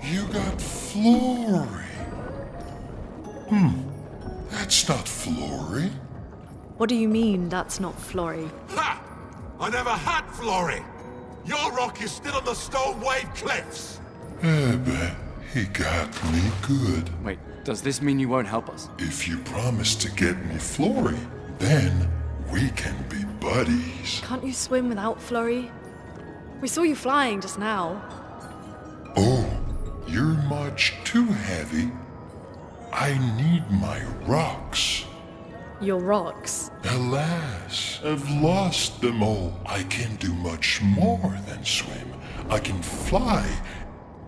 You got Flory. That's not Flory. What do you mean, that's not Flory? Ha! I never had Flory! Your rock is still on the Stone Wave Cliffs! But he got me good. Wait, does this mean you won't help us? If you promise to get me Flory, then we can be buddies. Can't you swim without Flory? We saw you flying just now. Oh, you're much too heavy. I need my rocks. Your rocks. Alas, I've lost them all. I can do much more than swim. I can fly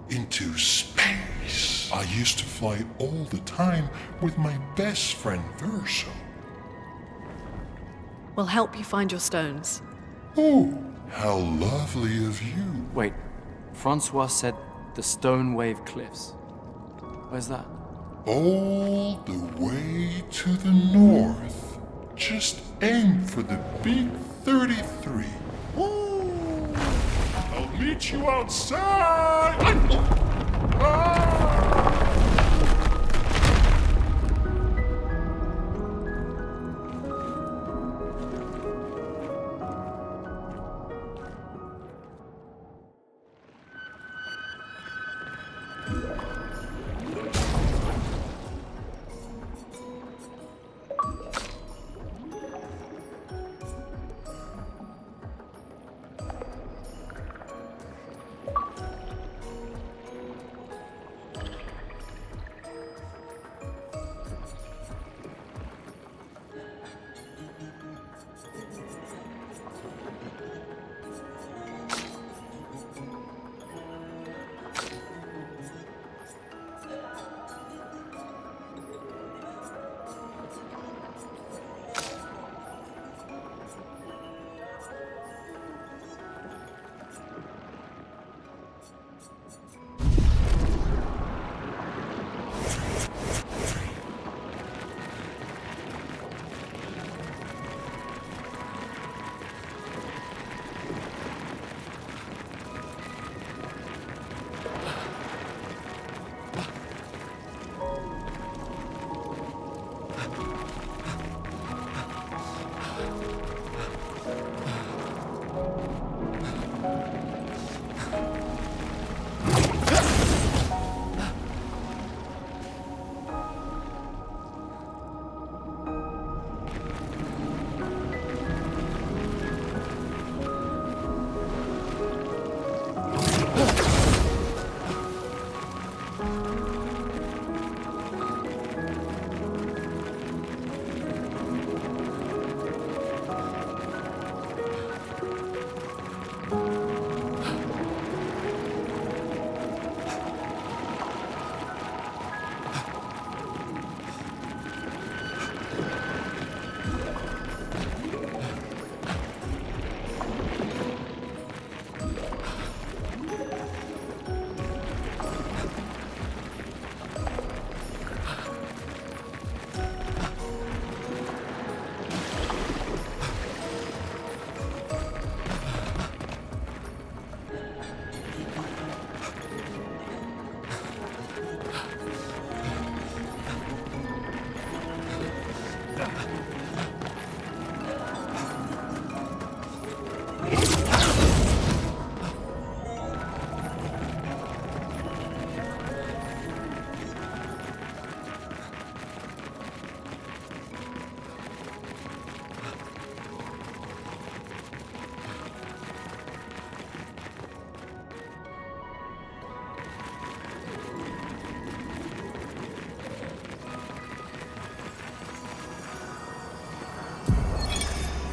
into space. I used to fly all the time with my best friend Verso. We'll help you find your stones. Oh, how lovely of you. Wait, Francois said the Stone Wave Cliffs. Where's that? All the way to the north. Just aim for the big 33. Woo! I'll meet you outside. Ah!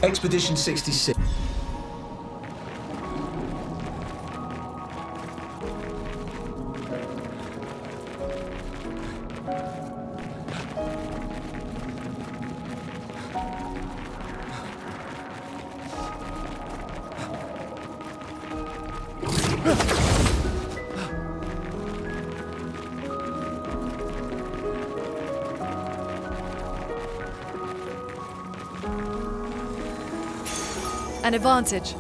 Expedition 66. An advantage.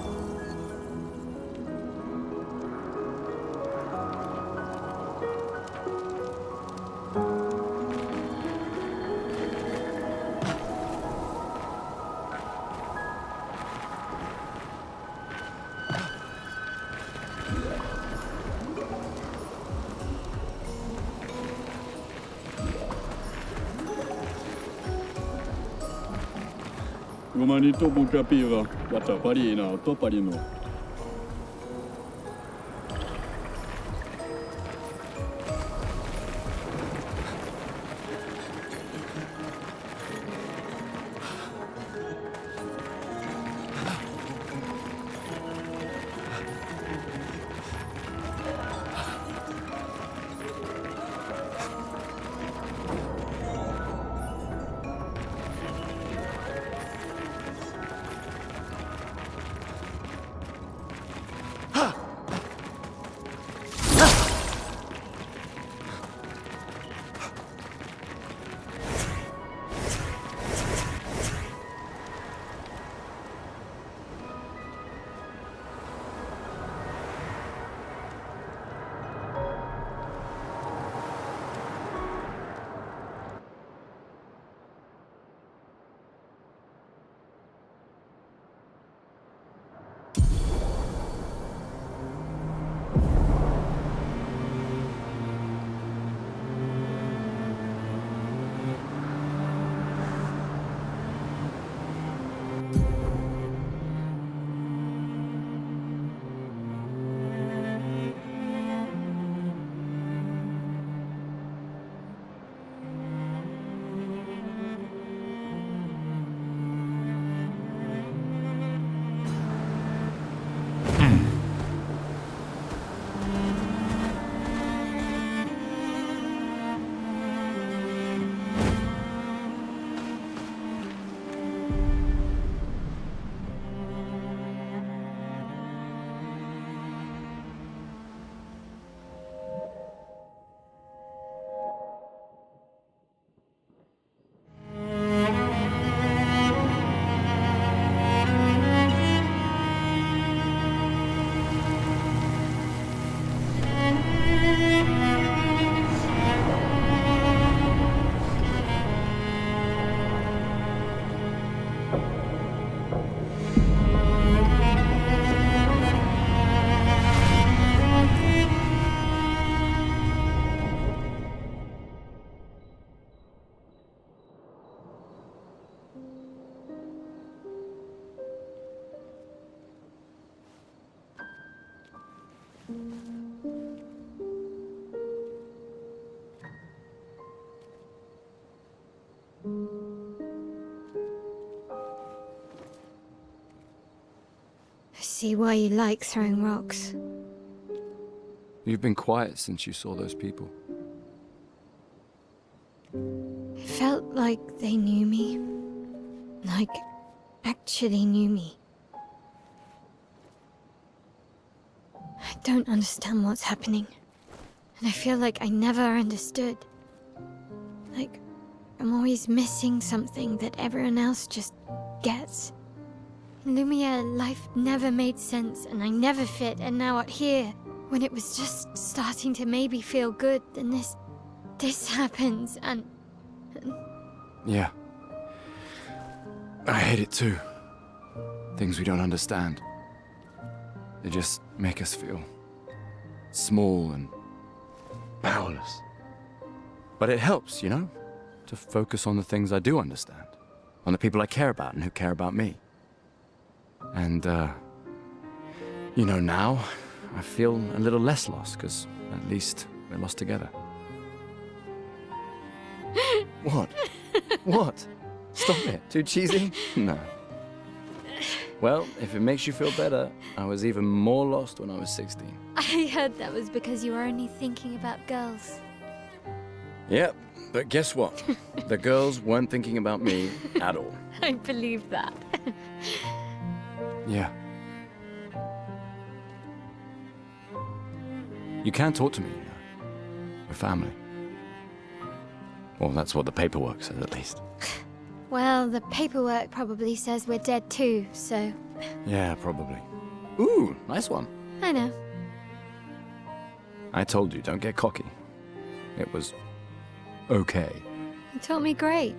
Kemana tu buka pira? Wata pari na, to pari no. I see why you like throwing rocks. You've been quiet since you saw those people. It felt like they knew me. Like, actually knew me. I don't understand what's happening. And I feel like I never understood. Like, I'm always missing something that everyone else just gets. In Lumiere, life never made sense and I never fit, and now out here, when it was just starting to maybe feel good, then this happens and... Yeah. I hate it too. Things we don't understand. They just make us feel small and powerless. But it helps, you know, to focus on the things I do understand, on the people I care about and who care about me. And, you know, now I feel a little less lost, because at least we're lost together. What? What? Stop it. Too cheesy? No. Well, if it makes you feel better, I was even more lost when I was 16. I heard that was because you were only thinking about girls. Yep, but guess what? The girls weren't thinking about me at all. I believe that. Yeah. You can talk to me, you know. We're family. Well, that's what the paperwork says, at least. Well, the paperwork probably says we're dead too, so... Yeah, probably. Ooh, nice one. I know. I told you, don't get cocky. It was... okay. You taught me great.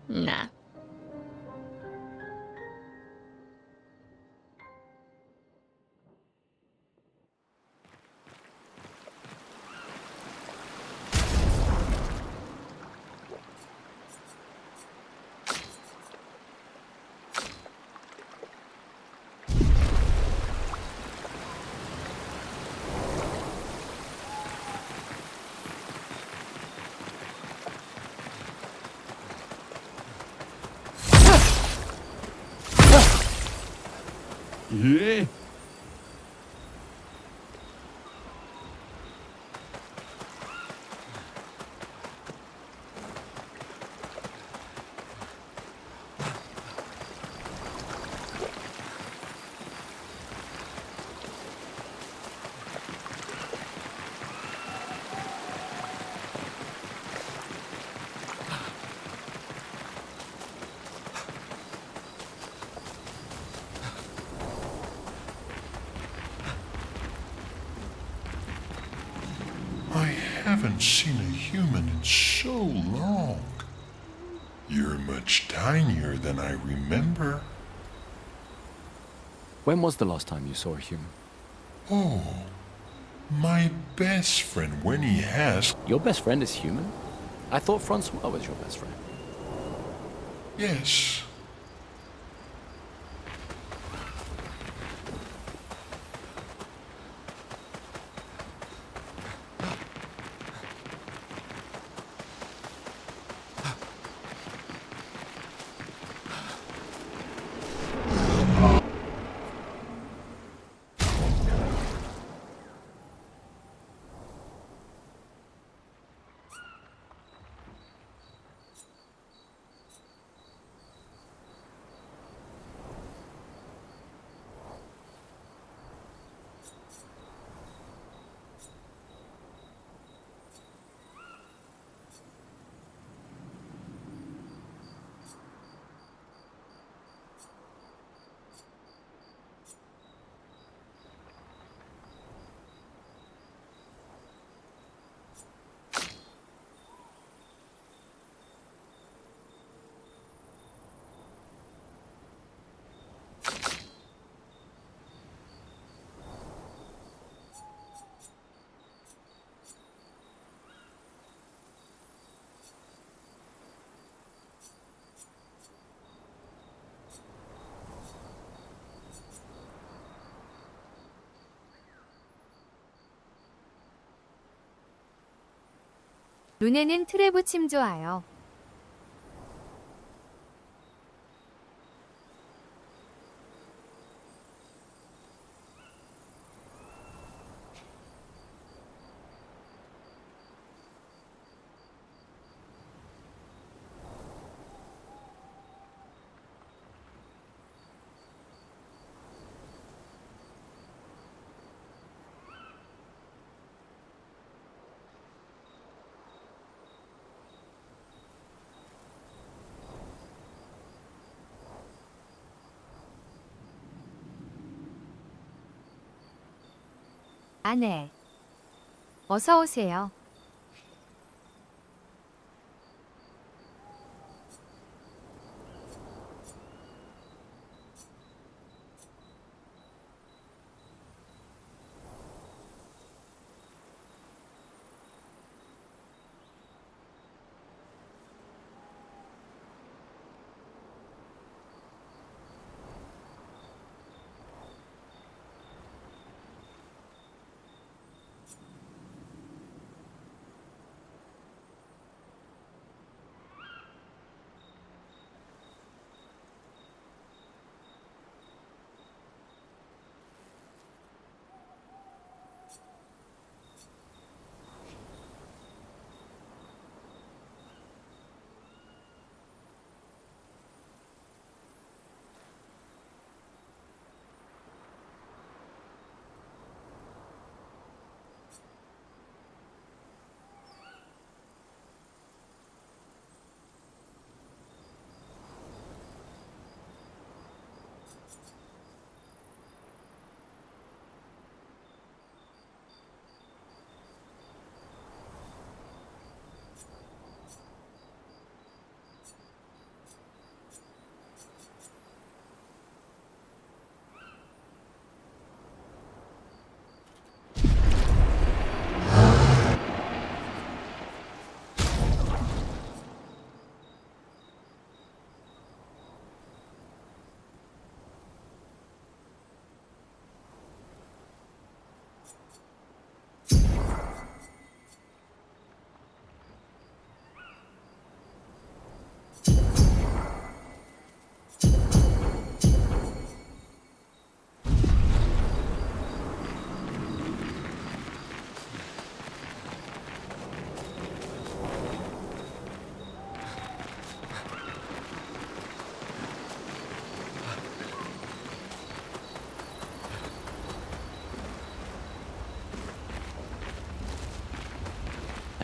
Nah. ええ I haven't seen a human in so long. You're much tinier than I remember. When was the last time you saw a human? Oh, my best friend when he has. Your best friend is human? I thought Francois was your best friend. Yes. 눈에는 트레브 침 좋아요. 아네. 어서 오세요.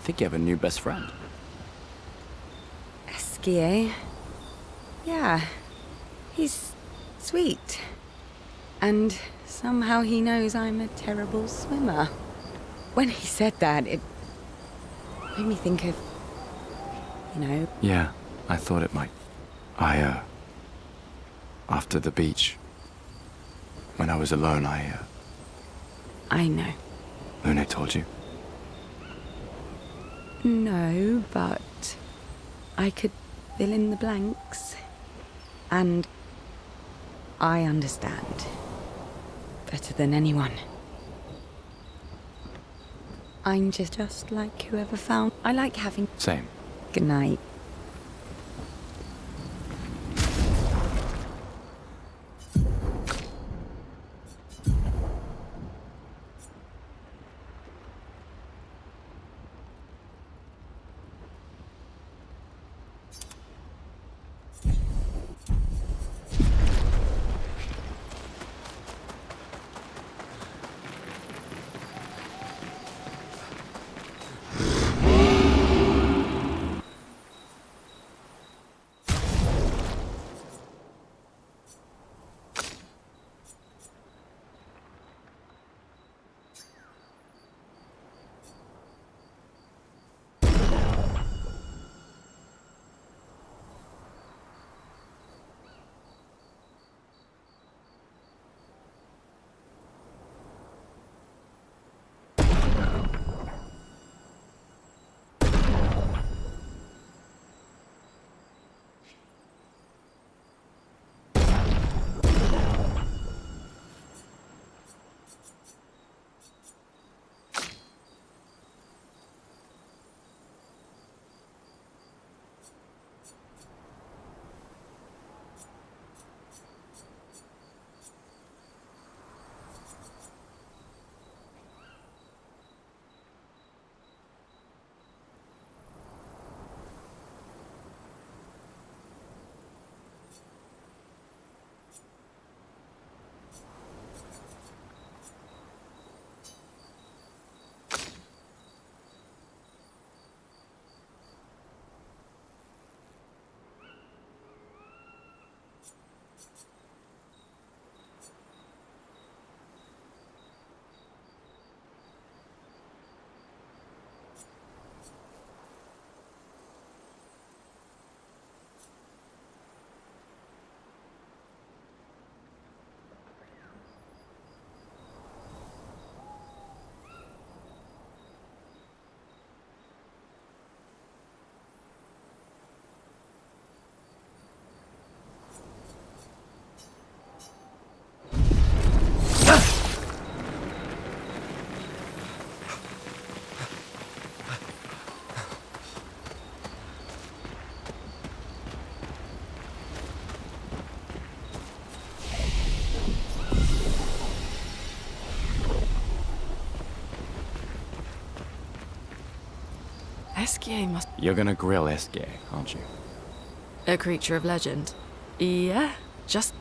think you have a new best friend. Esquier. Yeah. He's sweet. And somehow he knows I'm a terrible swimmer. When he said that, it made me think of, Yeah, I thought it might. After the beach, when I was alone, I know. Lune told you? No, but I could fill in the blanks. And I understand. Better than anyone. I'm just like whoever found. I like having. Same. Good night. Esquier must You're gonna grill Esquier, aren't you? a creature of legend. Yeah, just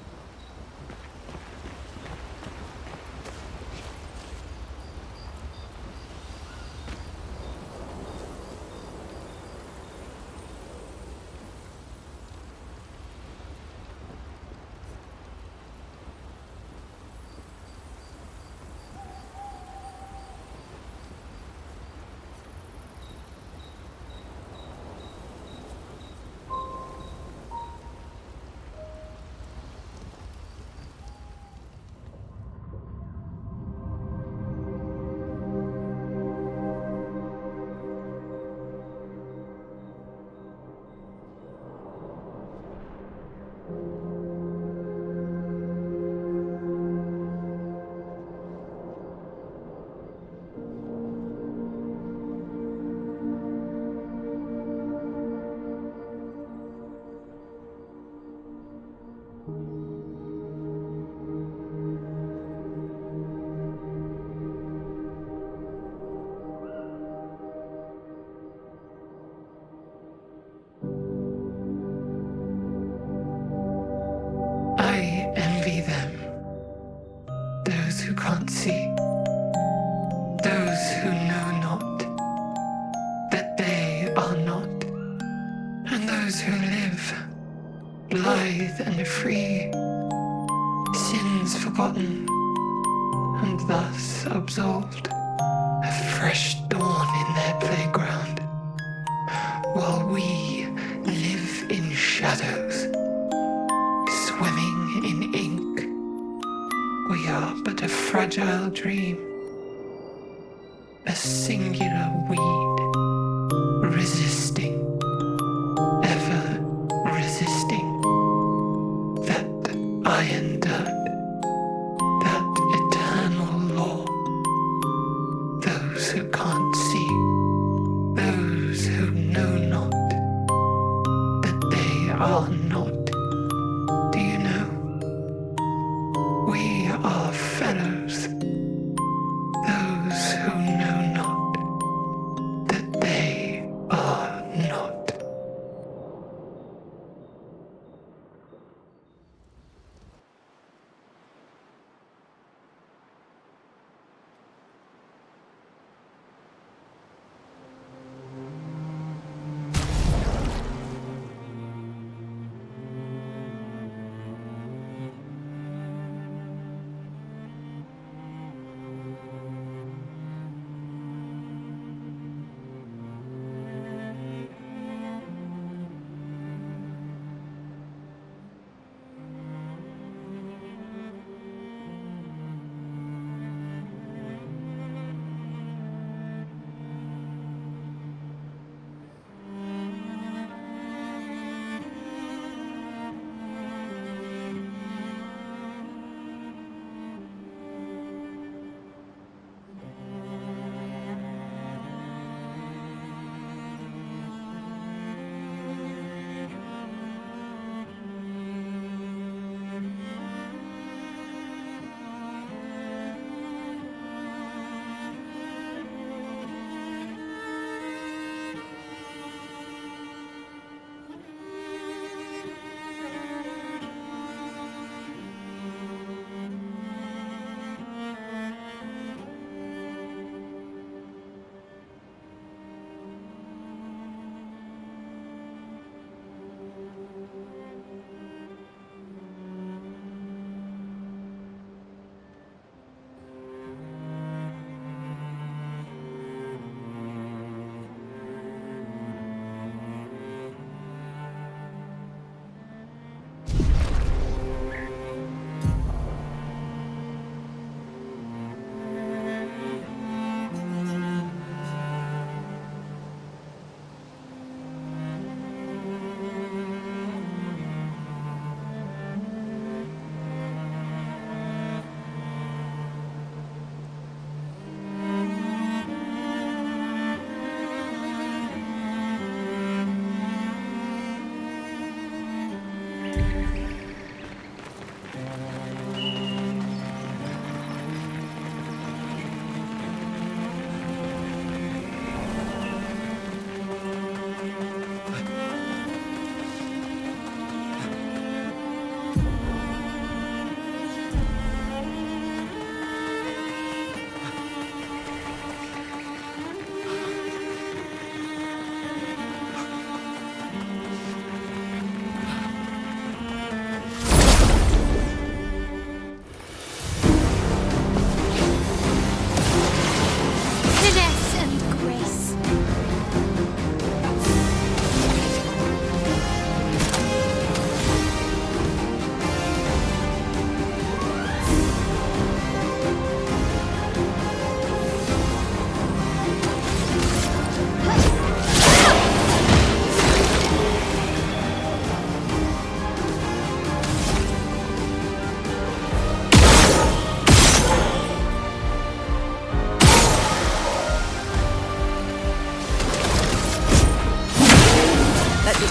blithe and free, sins forgotten, and thus absolved, a fresh dawn in their playground, while we live in shadows, swimming in ink. We are but a fragile dream, a singular weed, resisting, ever resisting, that iron dirt, that eternal law. Those who can't see, those who know not, that they are not. Do you know? We are fellows. Those who know not, that they are not.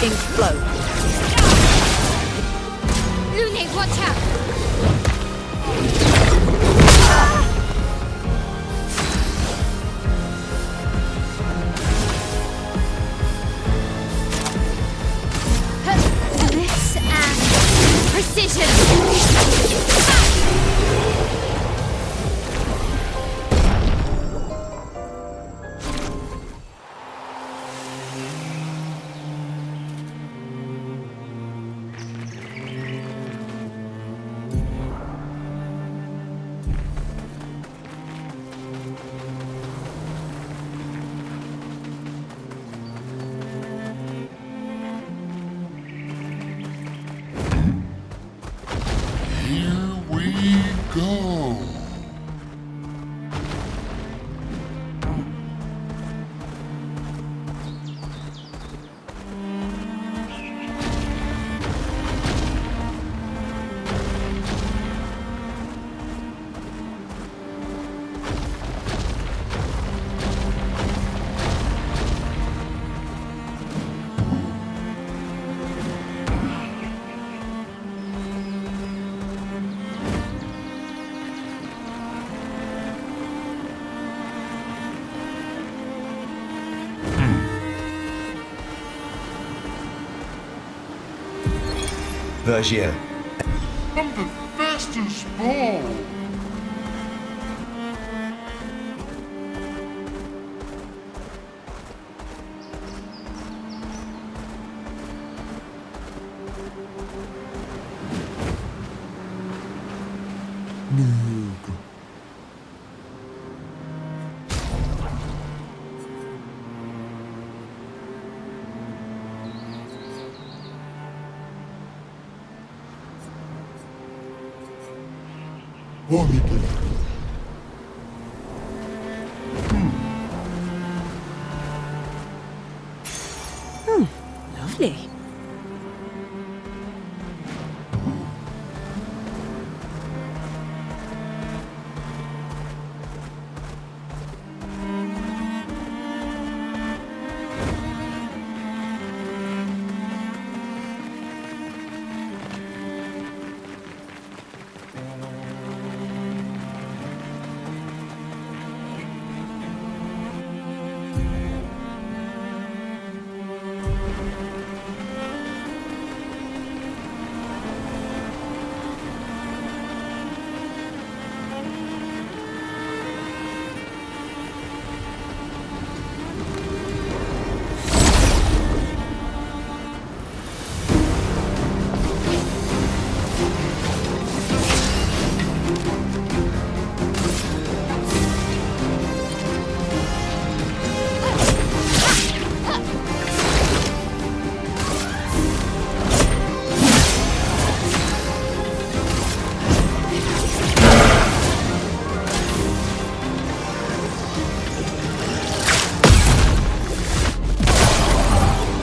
ink flow. Lune, watch out! This and precision! go. Vergier. I'm the fastest ball. Lovely.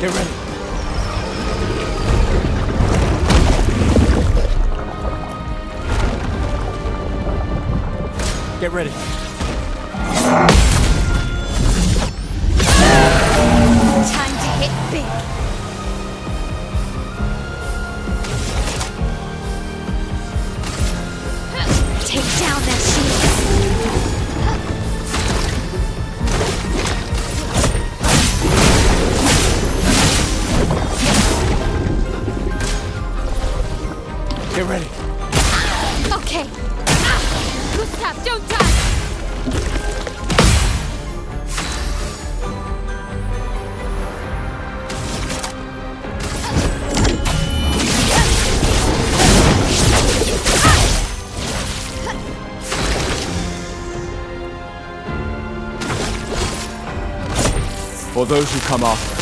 Get ready. Get ready. Time to hit big. Take down their shields. Get ready. Okay. Gustav, don't die. For those who come after.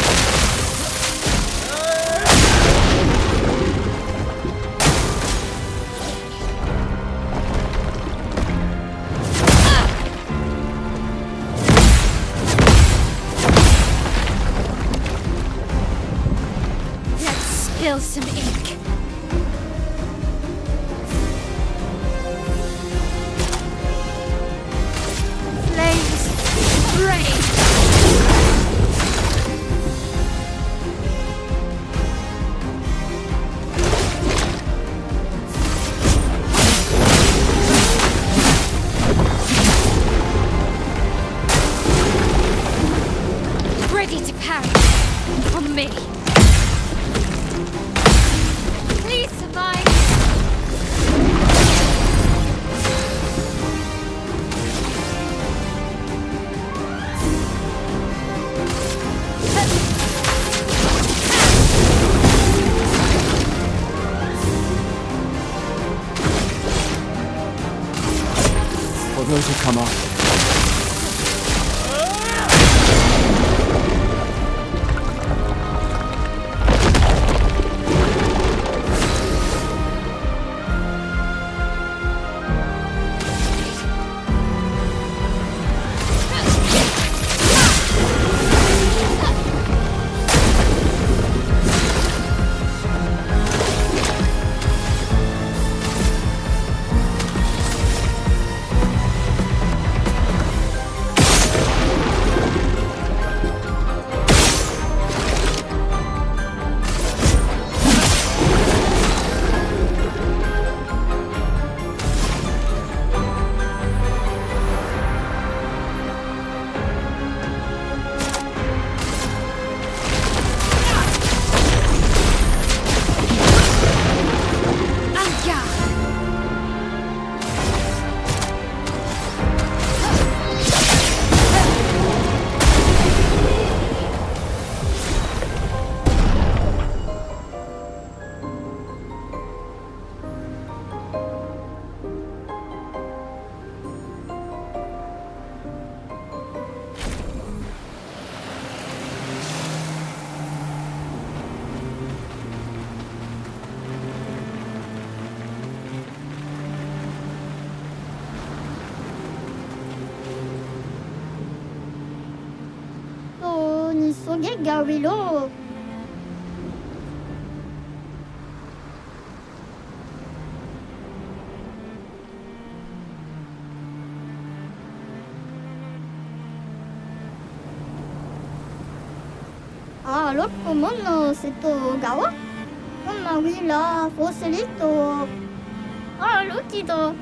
Spill some ink. Flames rain. Ready to parry on me. Please survive. For those who come after. get Gary lo. Ah, lo mono seto gawa? Mamma wila fosilito. Ah, lutido.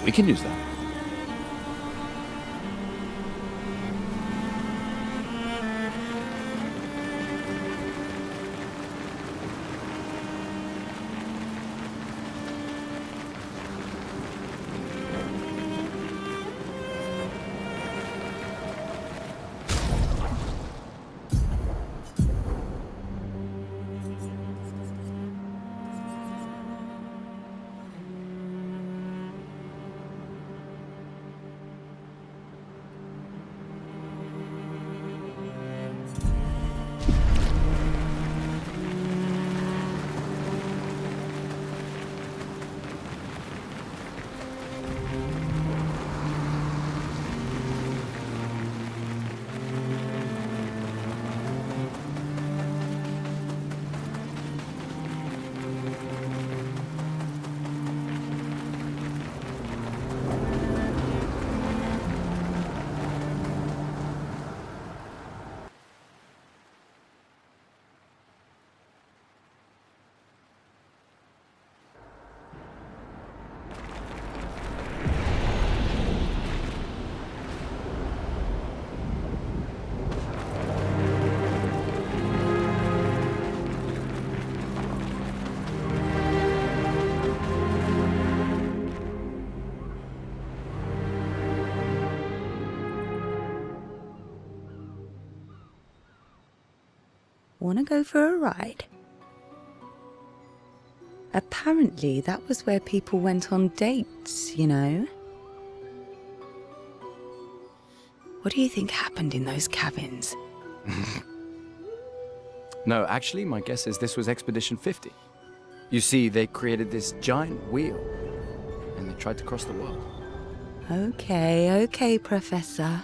We can use that. Wanna go for a ride? Apparently, that was where people went on dates, you know? What do you think happened in those cabins? No, actually, my guess is this was Expedition 50. You see, they created this giant wheel, and they tried to cross the world. Okay, Professor.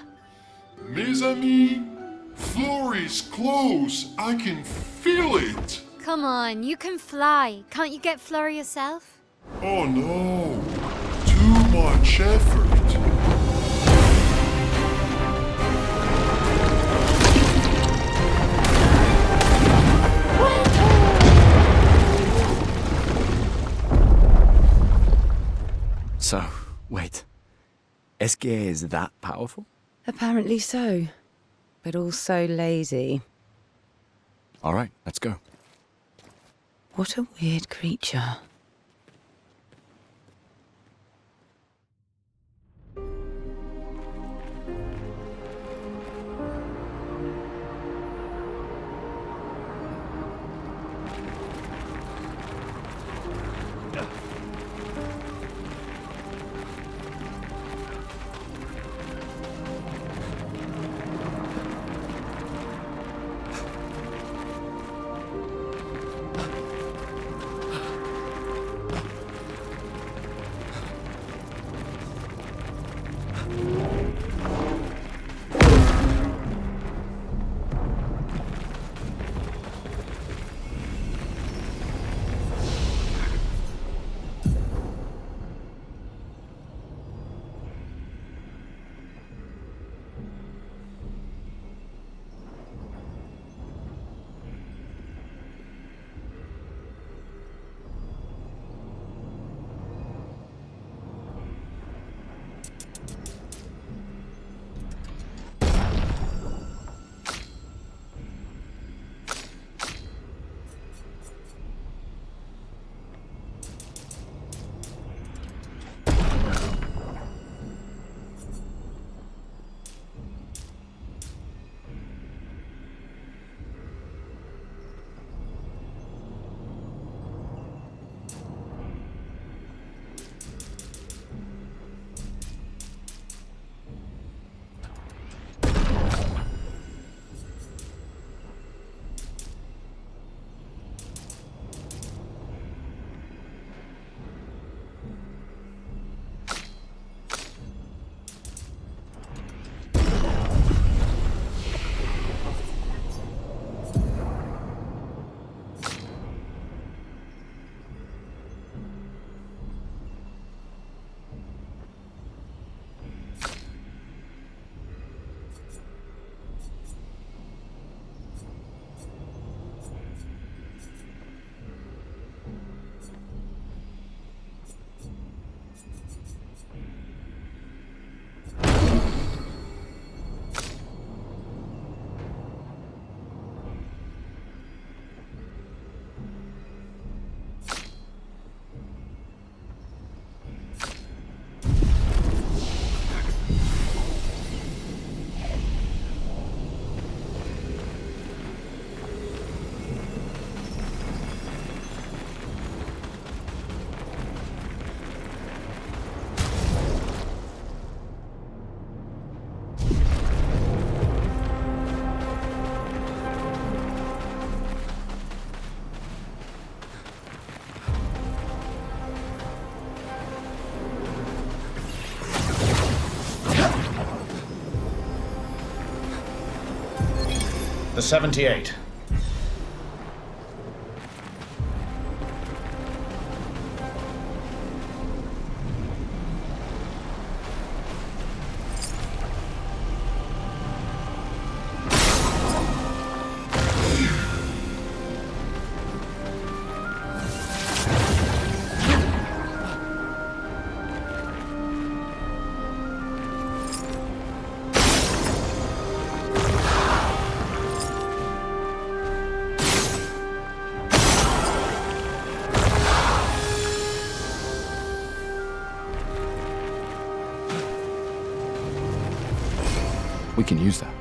Mes amis, Florey's close. I can feel it. Come on, you can fly. Can't you get Florey yourself? Oh no, too much effort. So, wait. Esquire is that powerful? Apparently so, but also lazy. All right, let's go. What a weird creature. The 78. We can use that.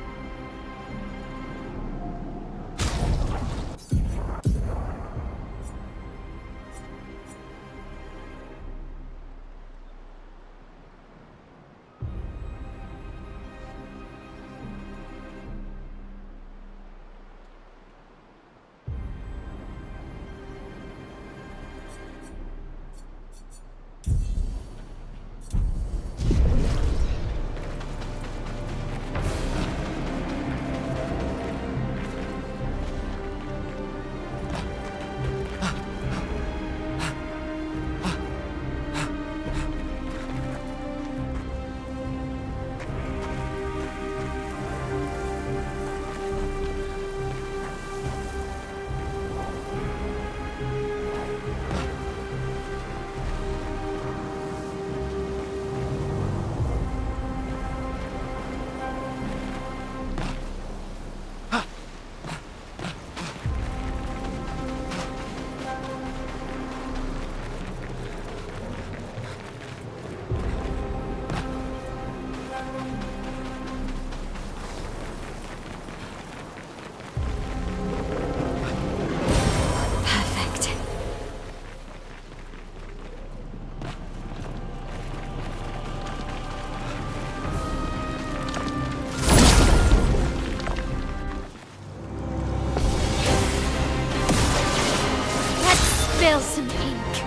Spill some ink.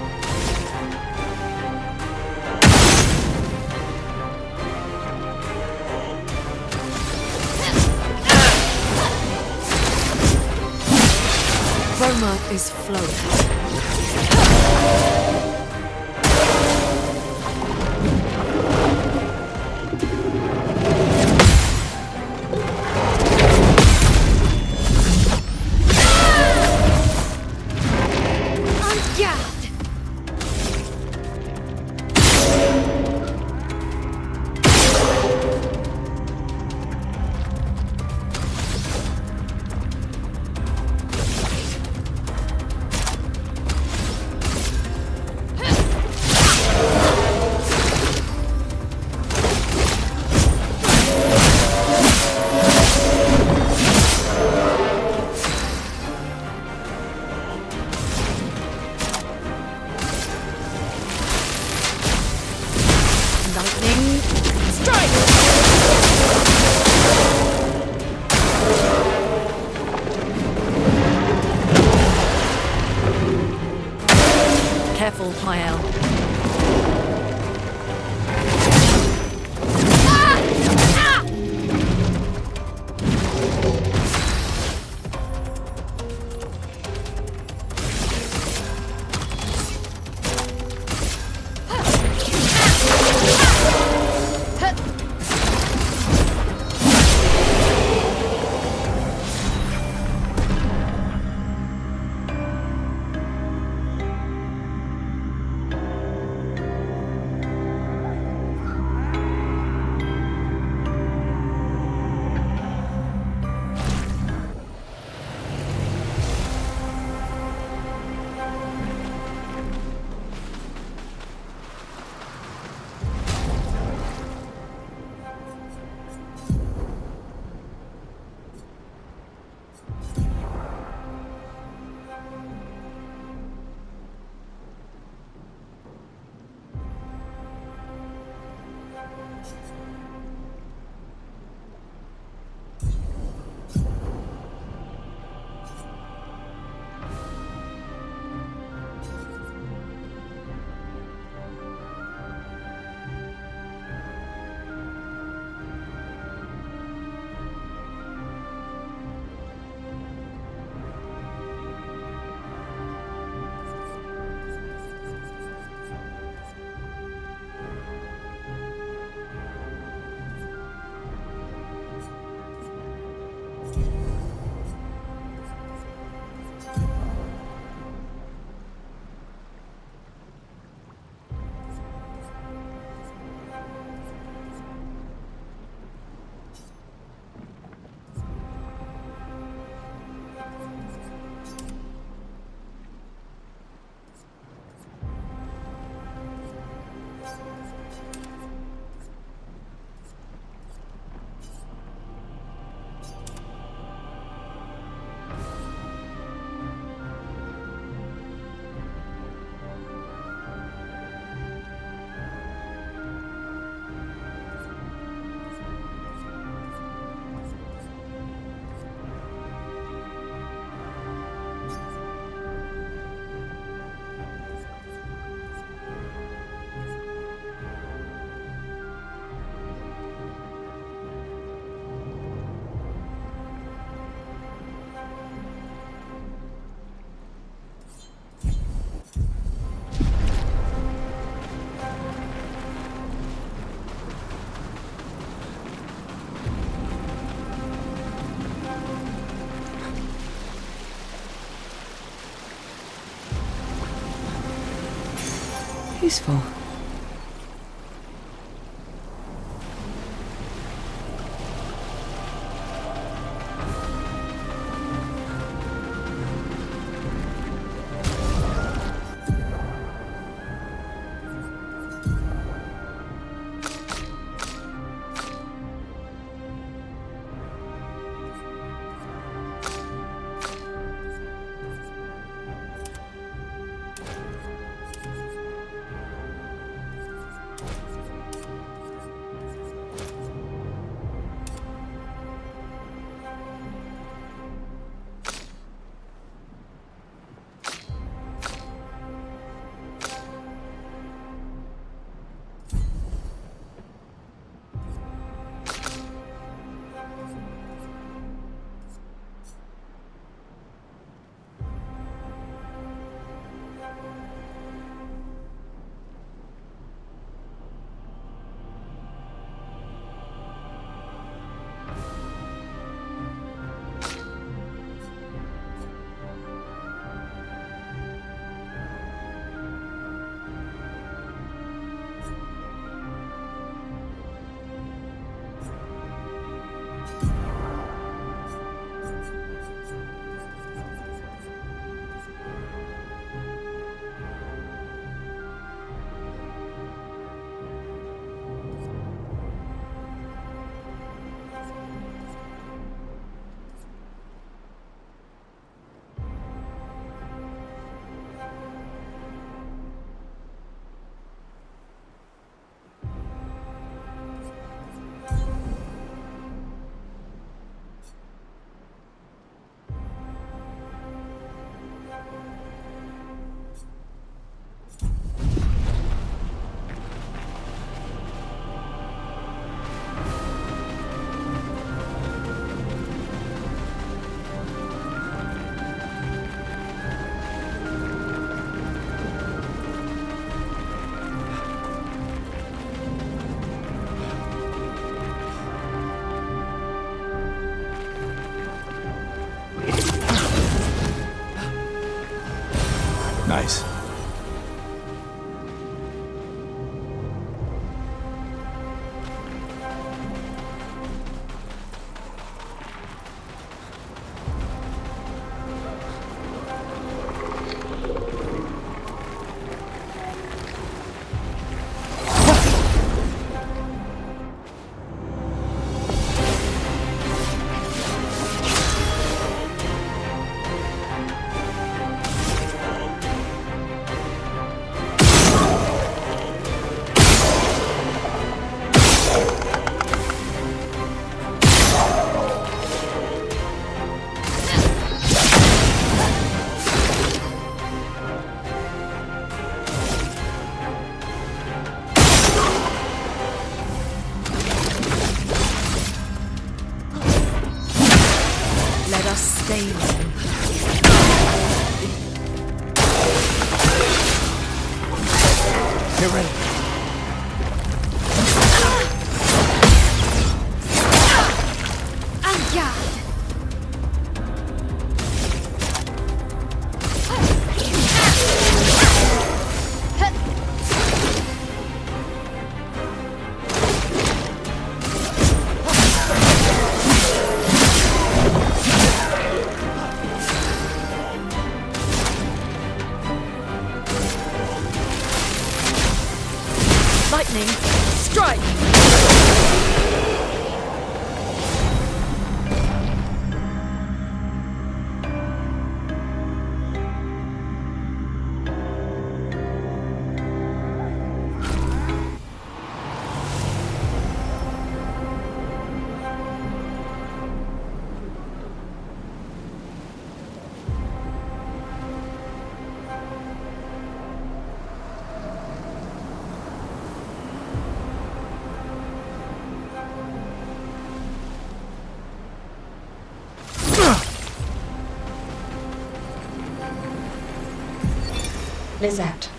Roma is flowing. Lightning strike! Careful, Hyel. useful. Nice. Let us stay then. Get ready. Lightning, strike! Lizette.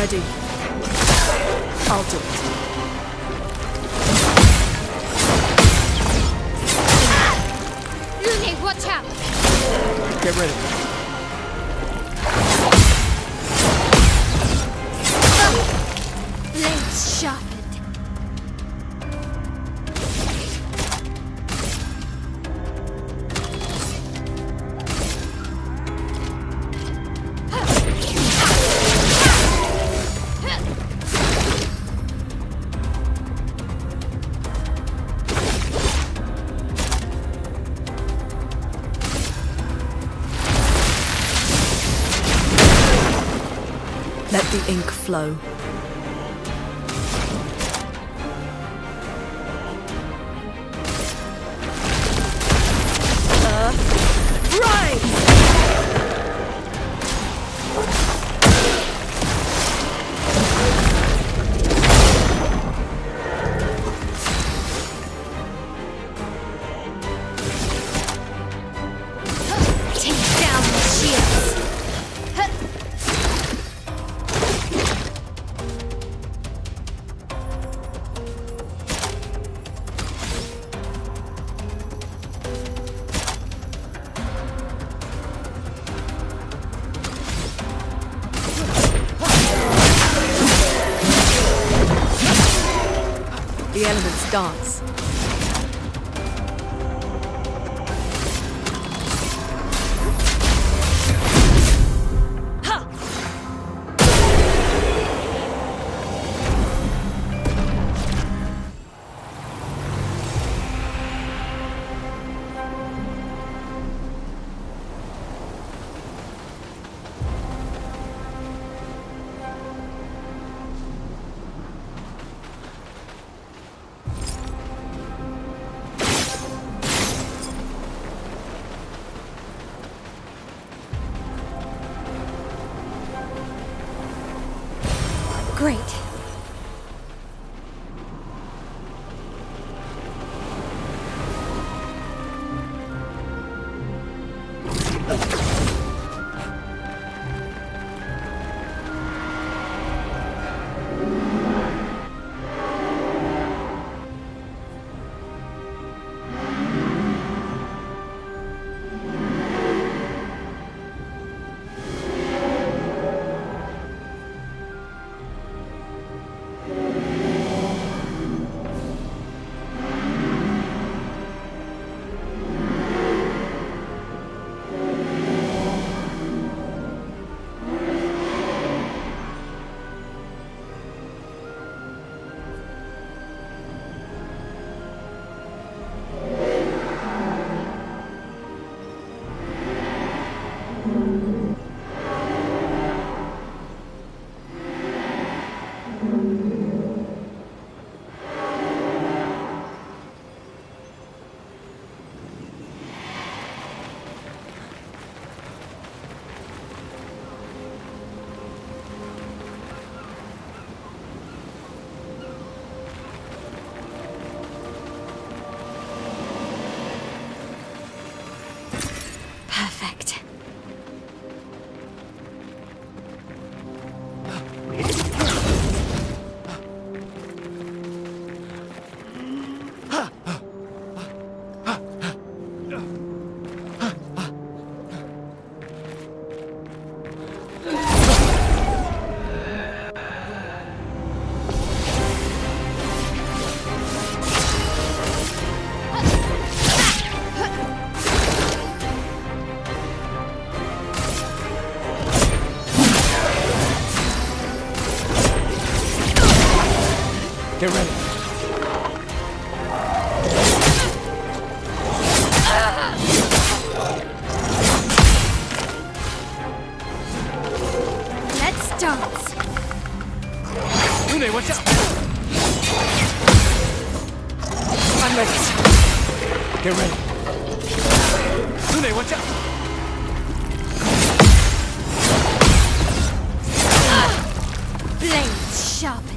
ready. I'll do it. Lune, watch out! Get ready. Blades sharpened. Let the ink flow. Take down the shields. The elements dance. Great. Perfect. Get ready. Let's dance. Lune, watch out! I'm ready. Get ready. Lune, watch out! Blades sharpened.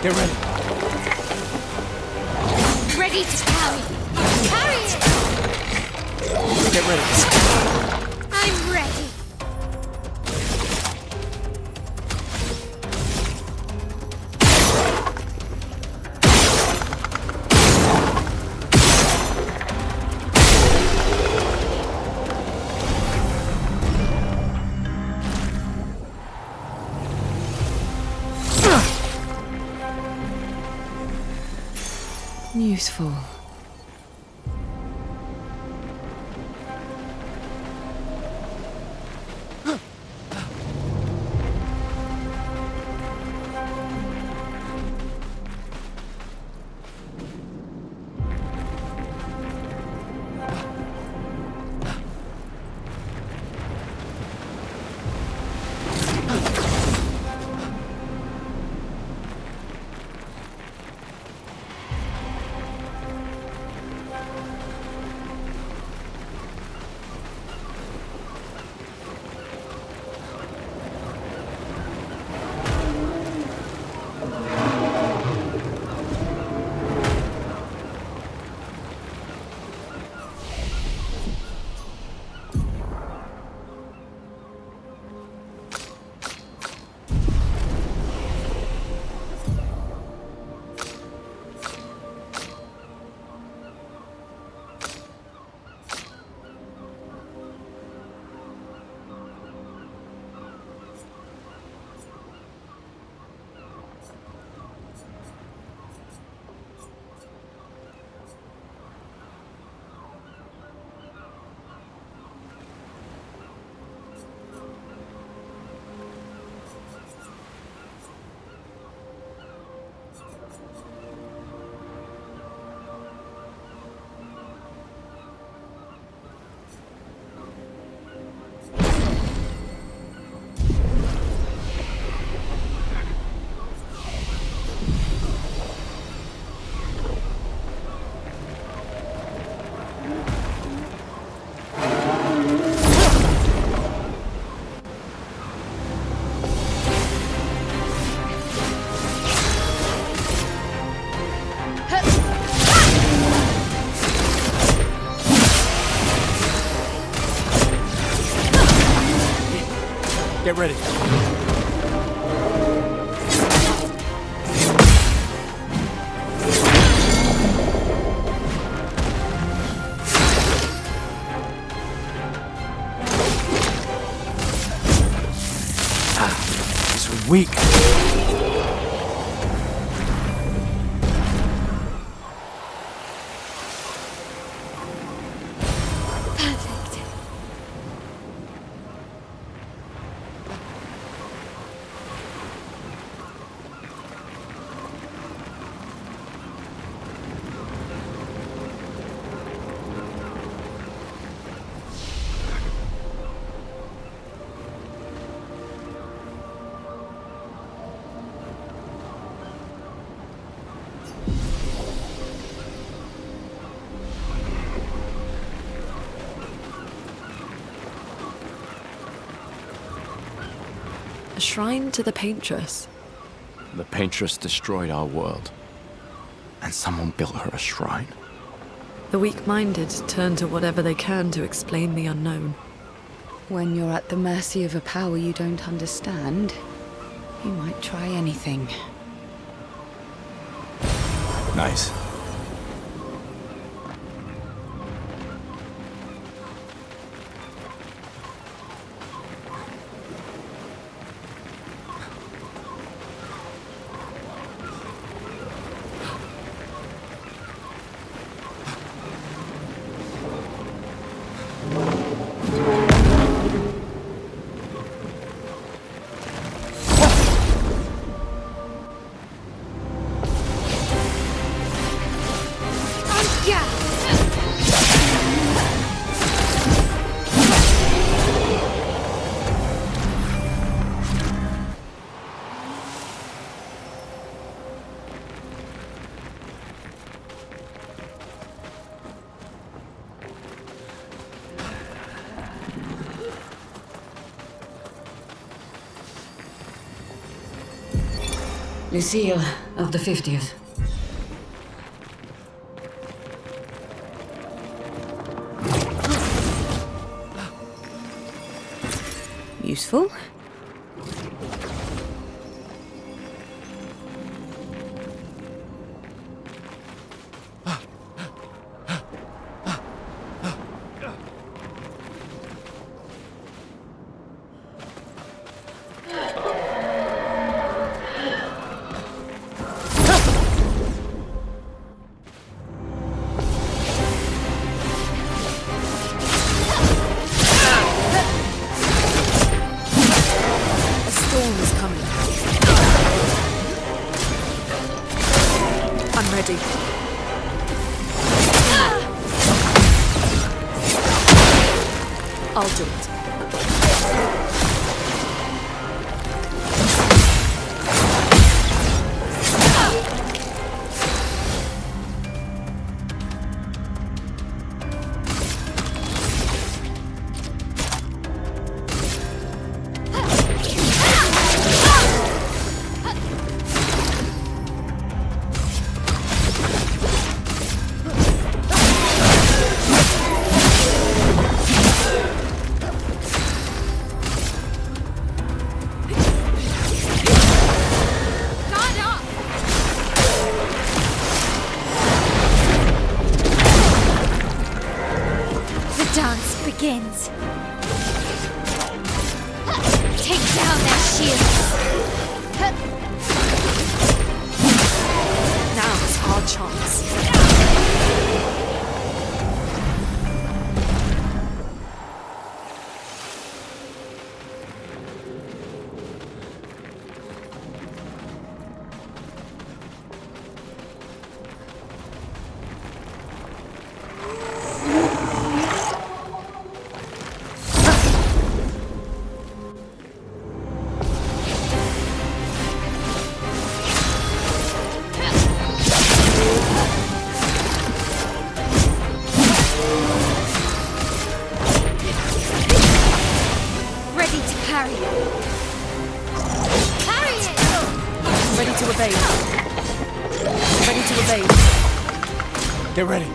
Get ready. Ready to carry. Carry it! Get ready. I'm ready. Useful. Get ready. This was weak. A shrine to the Paintress. The Paintress destroyed our world. And someone built her a shrine. The weak-minded turn to whatever they can to explain the unknown. When you're at the mercy of a power you don't understand, you might try anything. Nice. Lucille of the 50th. Useful. I'll do it. Begins. Take down their shields. Now's our chance. Get ready.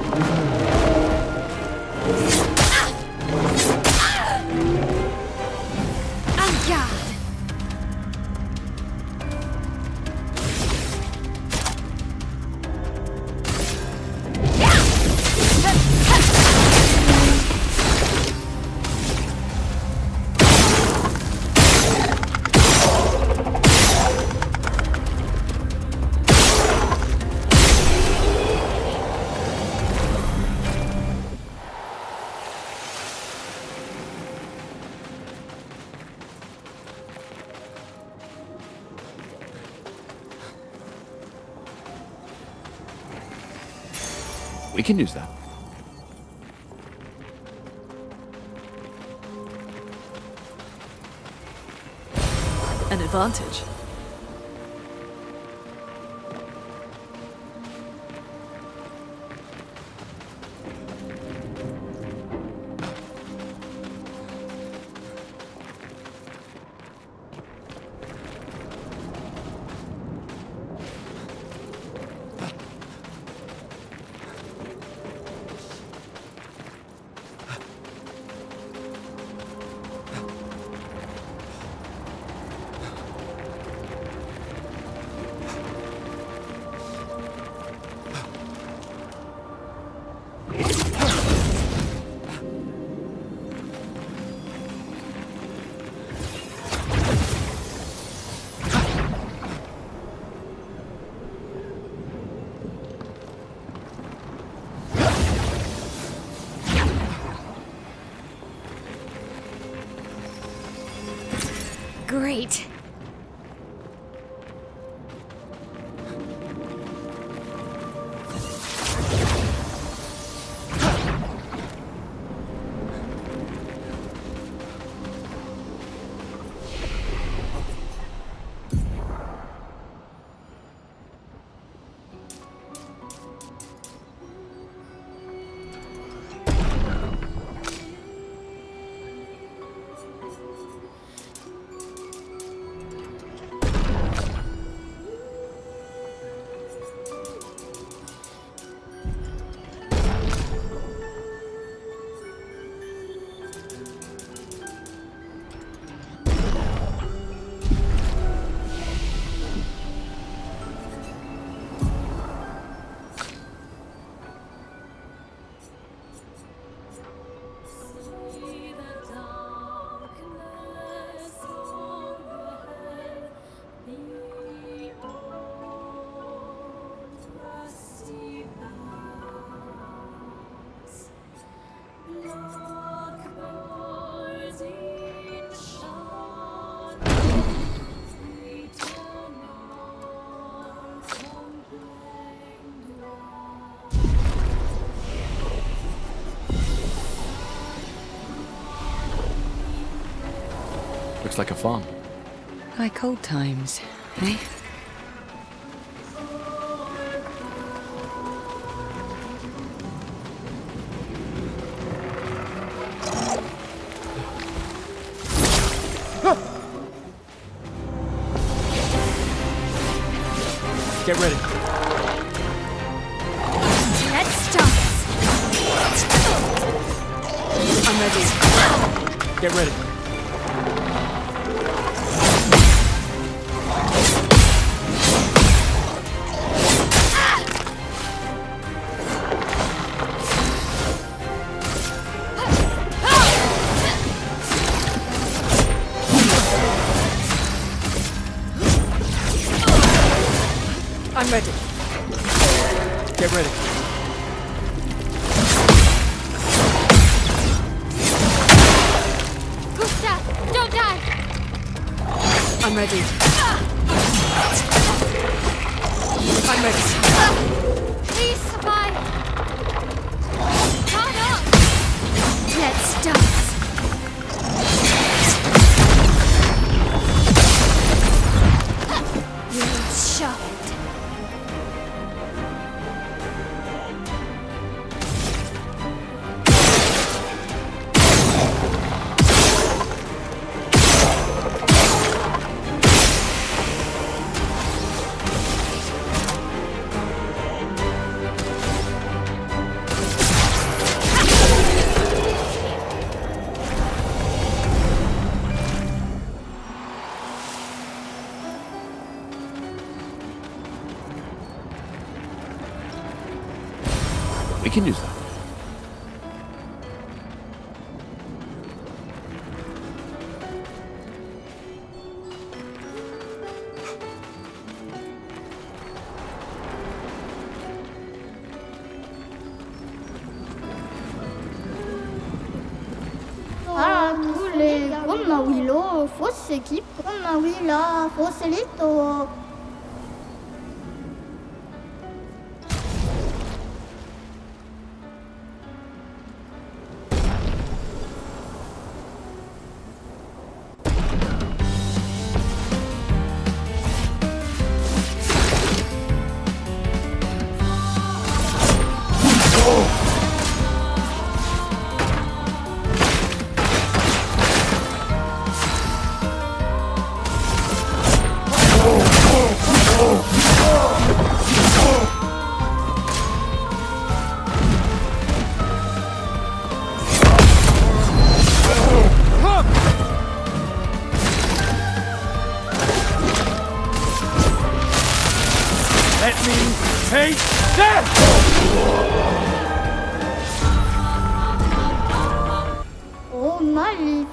We can use that. An advantage. Great. Looks like a farm. Like old times, eh? Get ready. Let's dance. I'm ready. Get ready. I'm ready. Get ready. Gustav, don't die. I'm ready. I'm ready. Please survive. Turn up. Let's dance. You're sharpened. We can use that. Ah, kule, konna wilo, fosse kip, konna wila, fosse lito. Let me take that! Oh, Mali.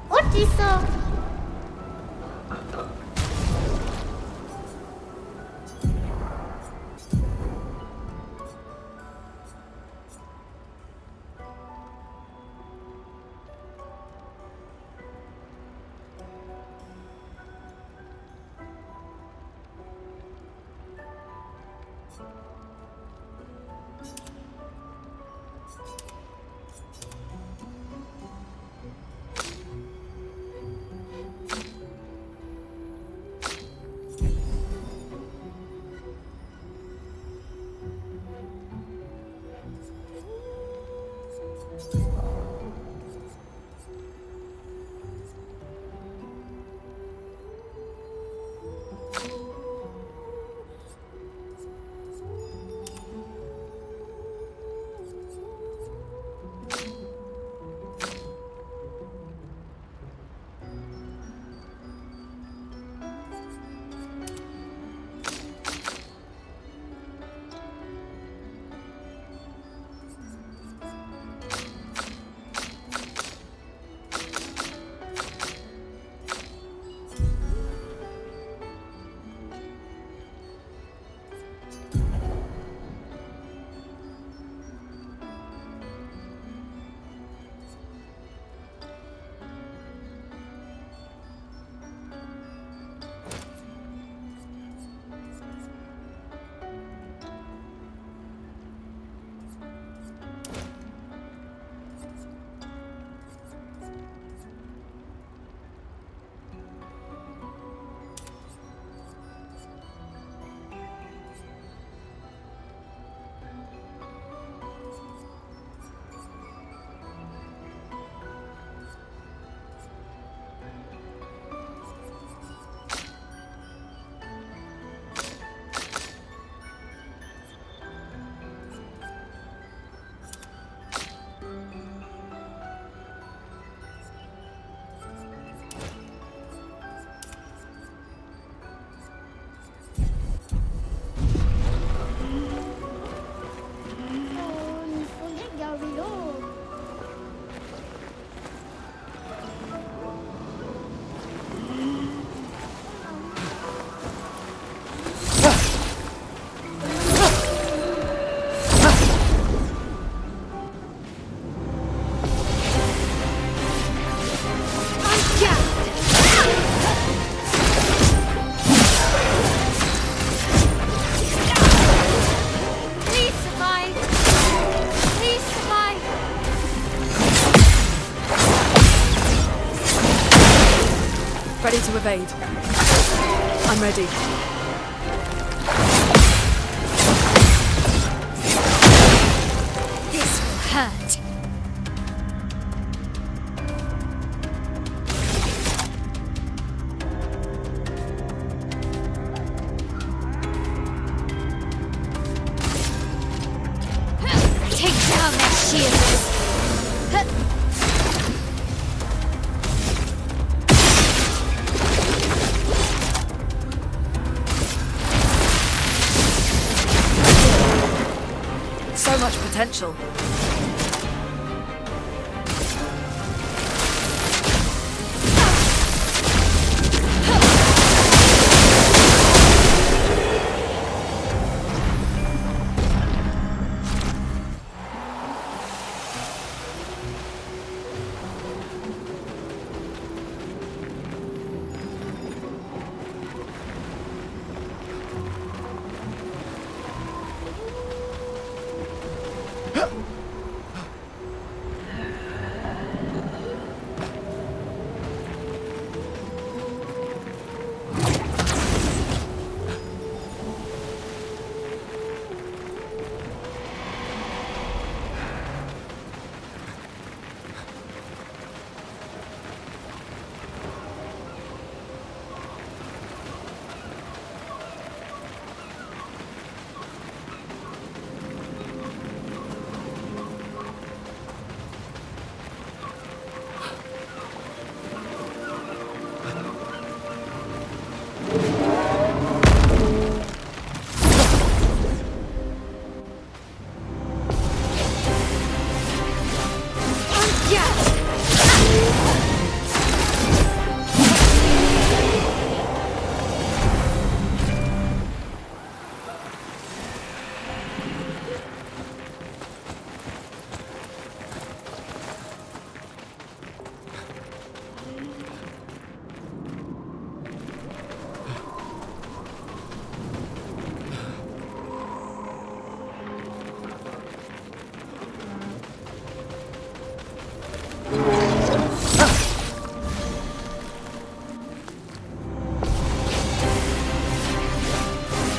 Otisa. I'm ready. This will hurt. Take down their shields. So much potential.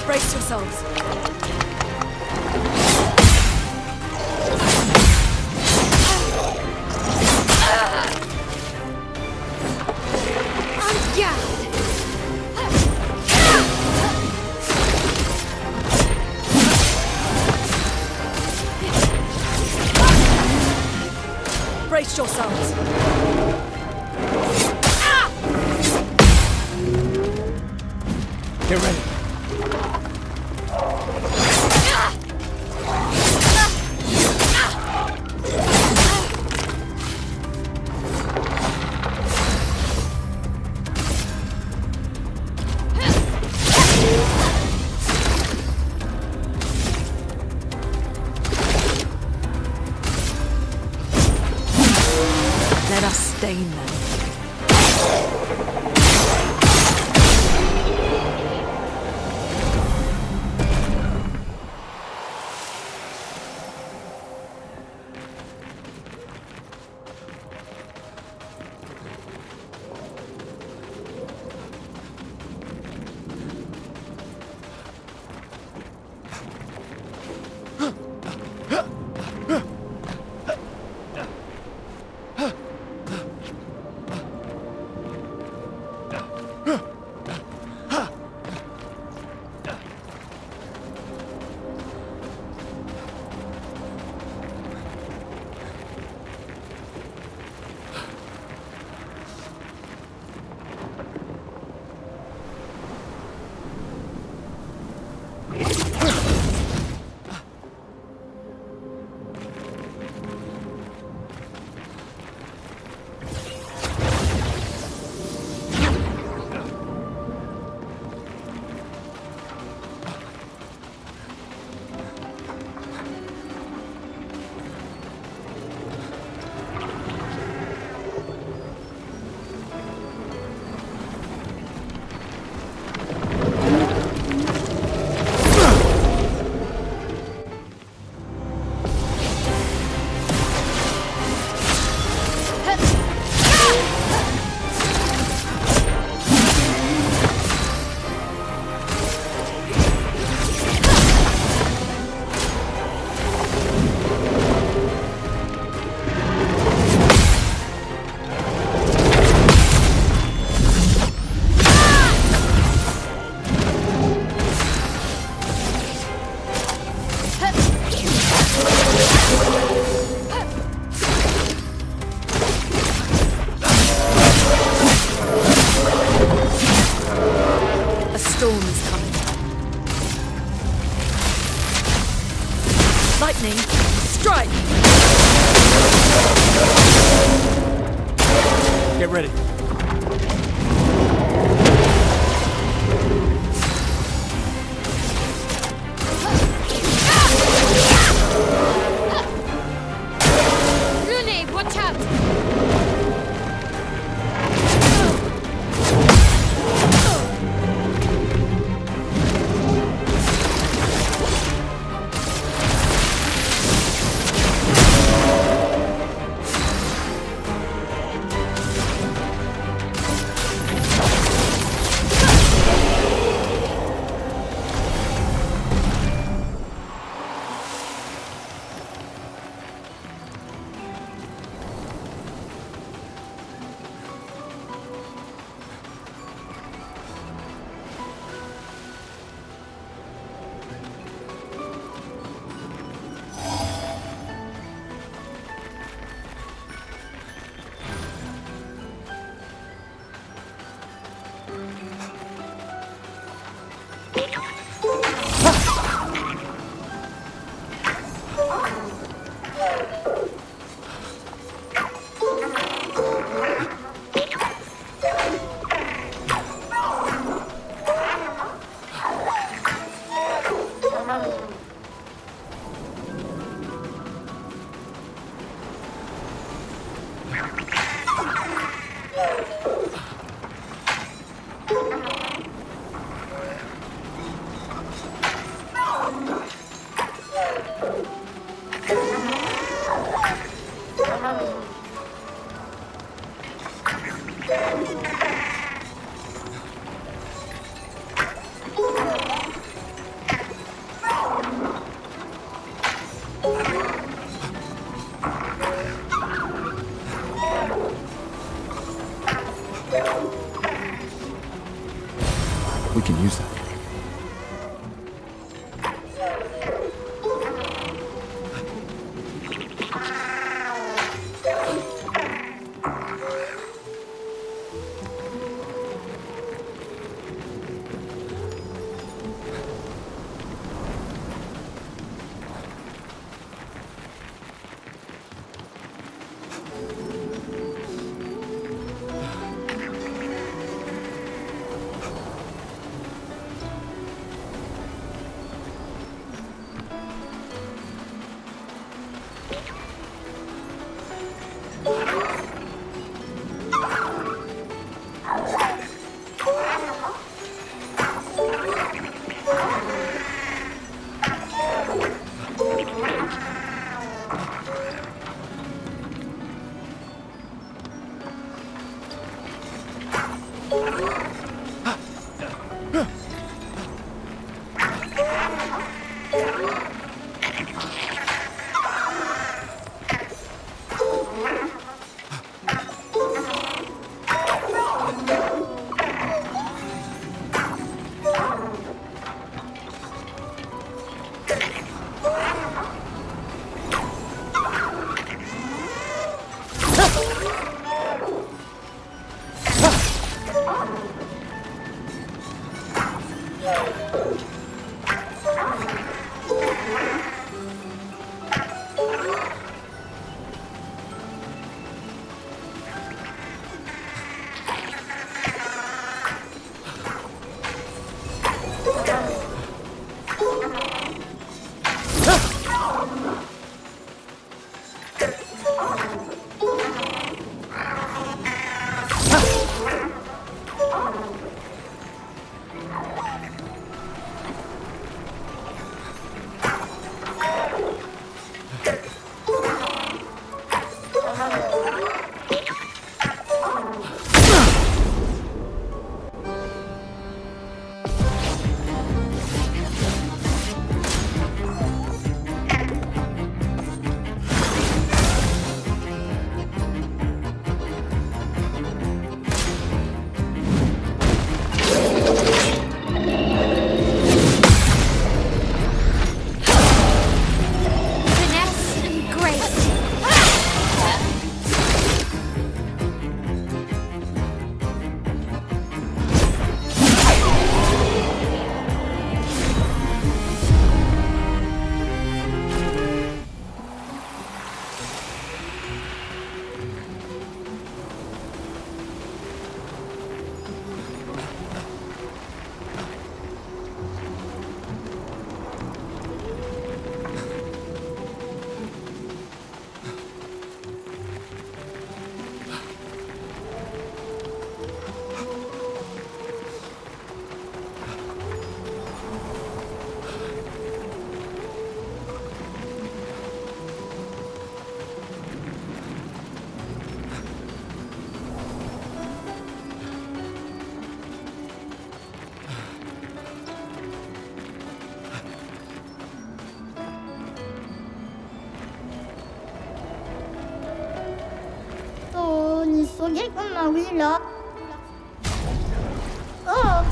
Brace yourselves. Brace yourselves. Get ready. Let us stain them. We can use that. Soguer comme un oui là. Oh!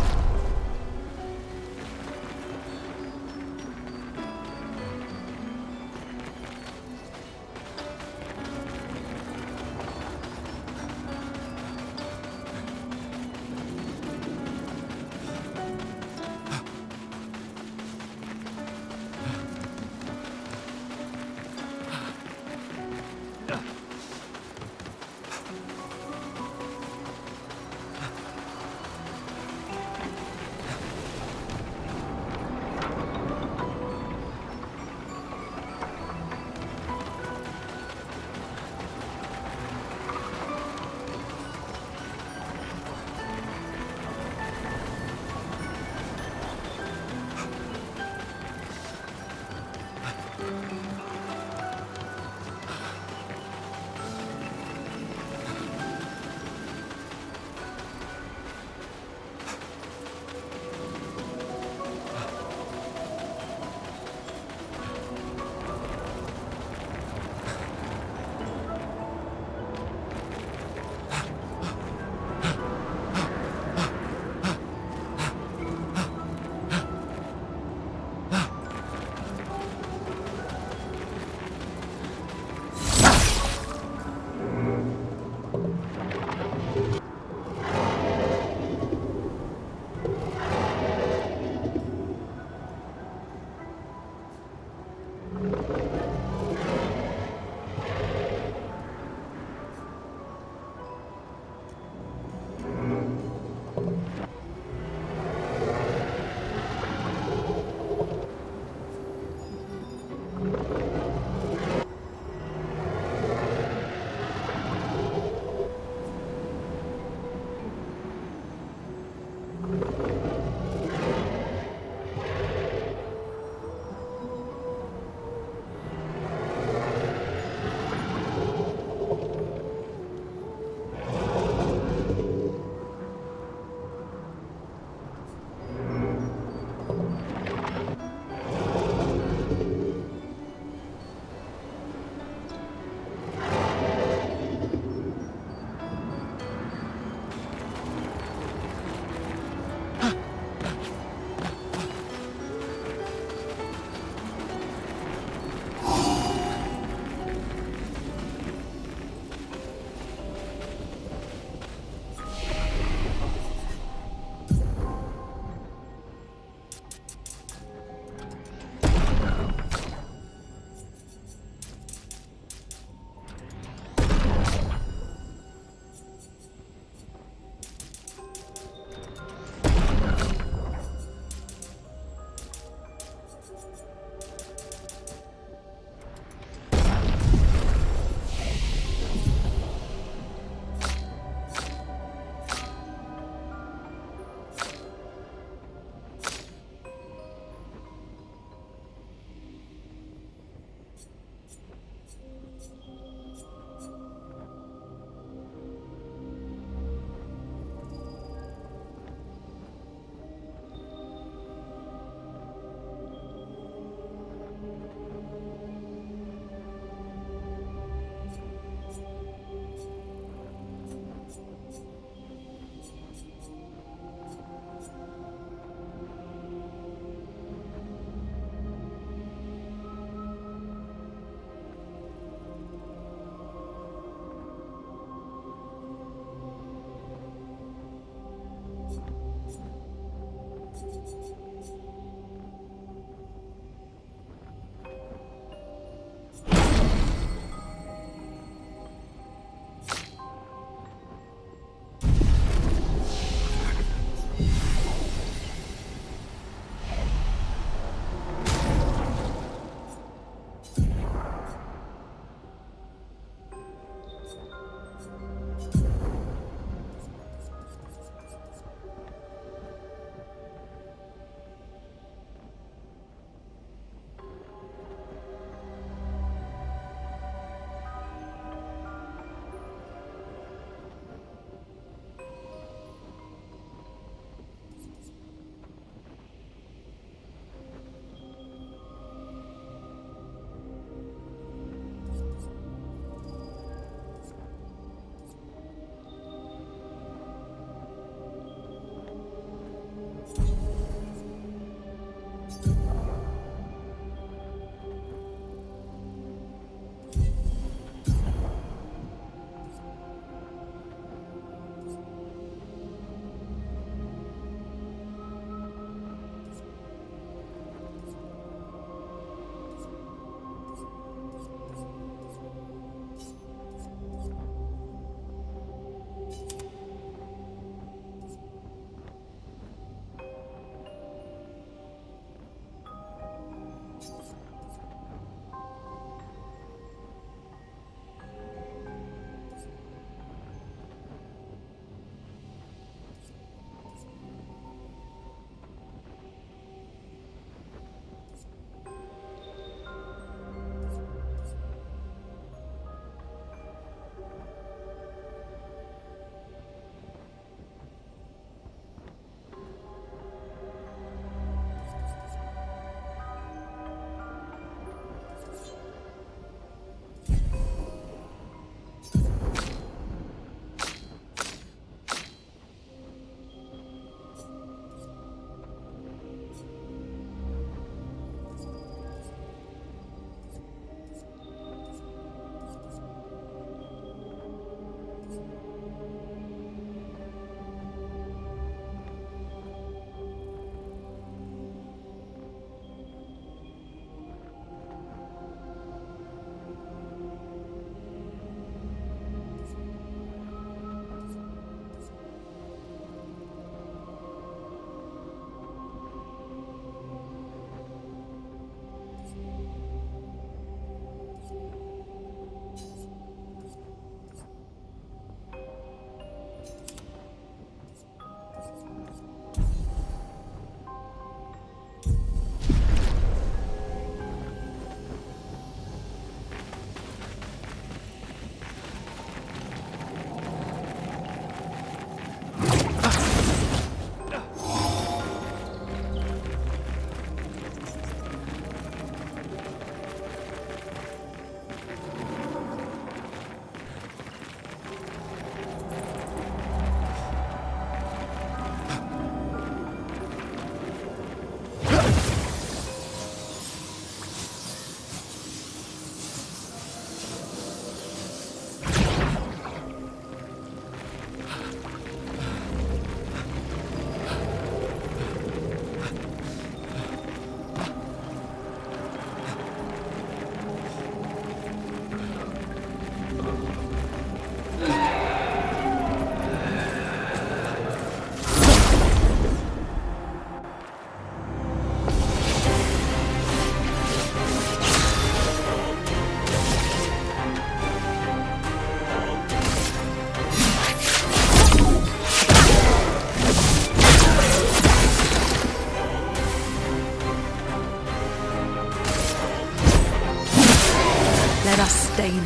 sustain them.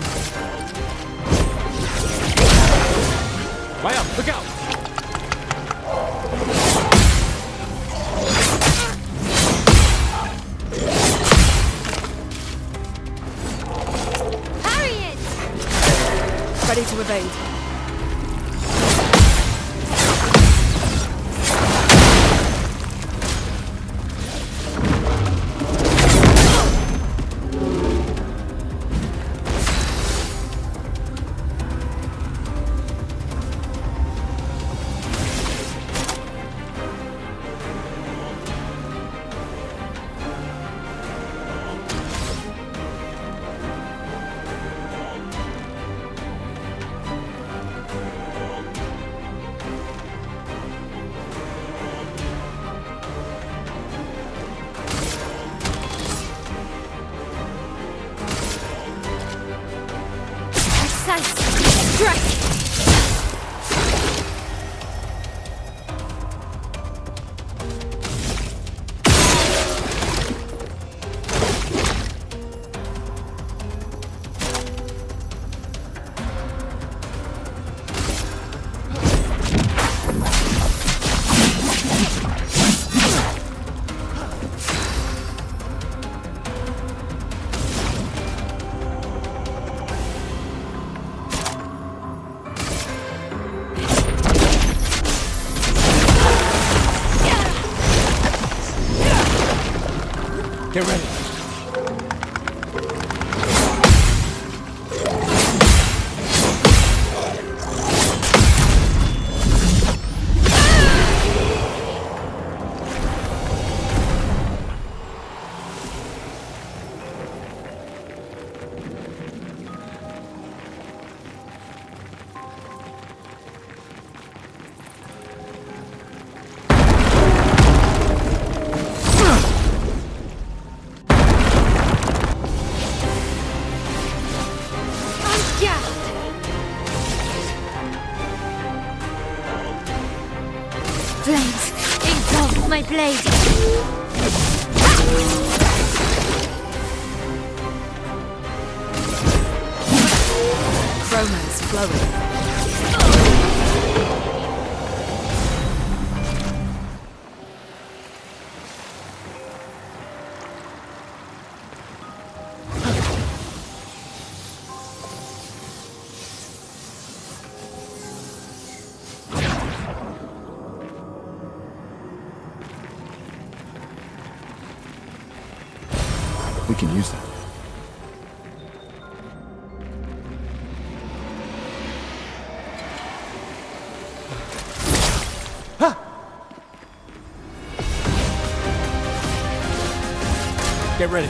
Way up, look out! Parry it! Ready to evade. Strike! Get ready. Flames! Engulf my blade! Chroma's flowing. We can use that. Get ready.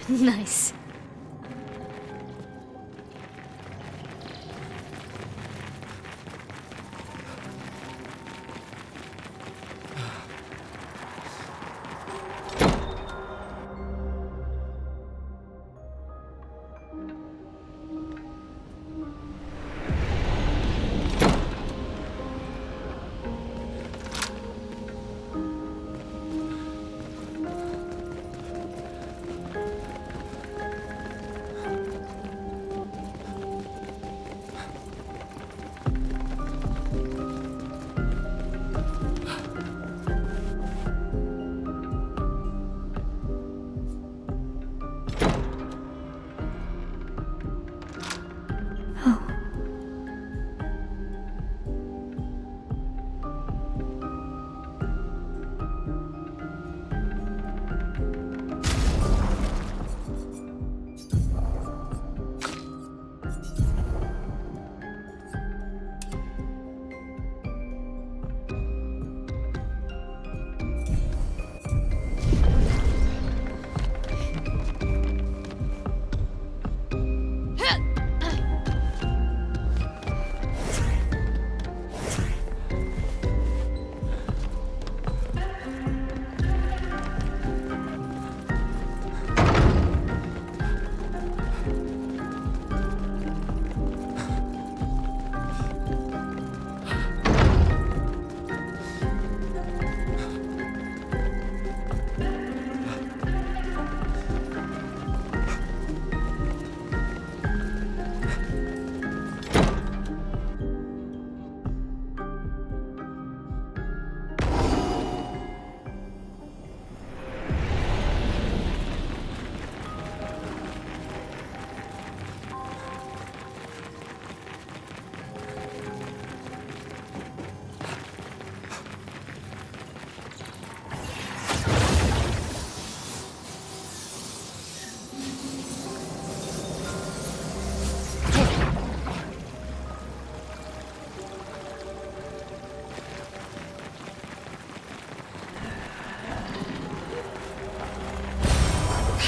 Nice.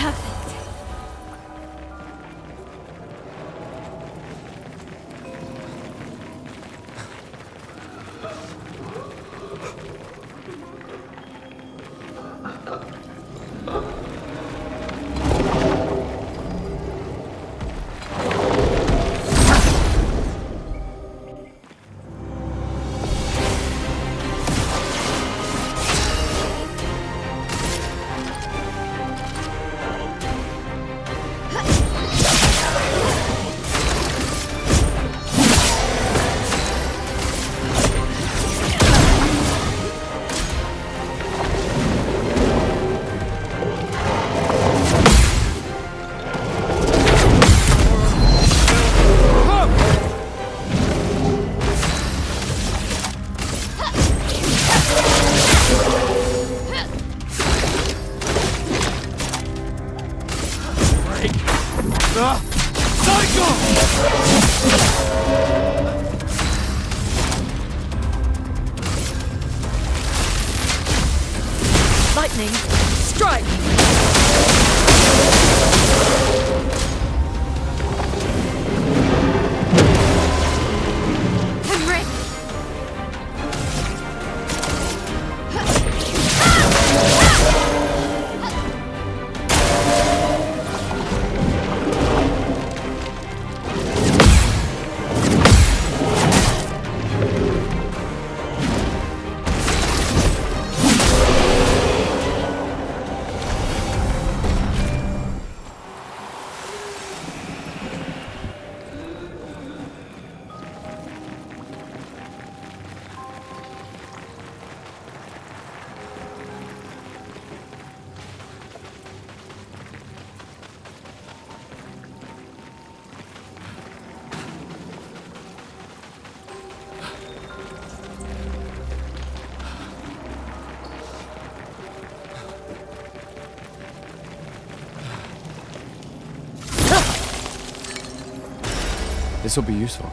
Perfect. Lightning, strike! Henrik! This will be useful.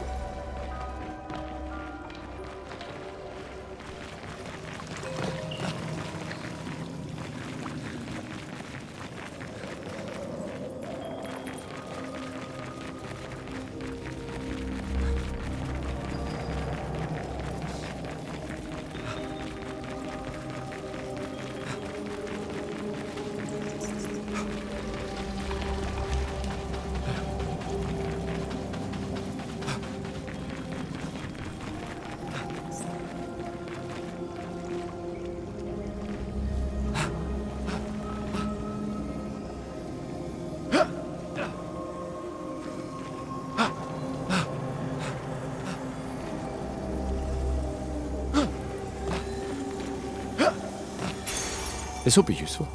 This will be useful.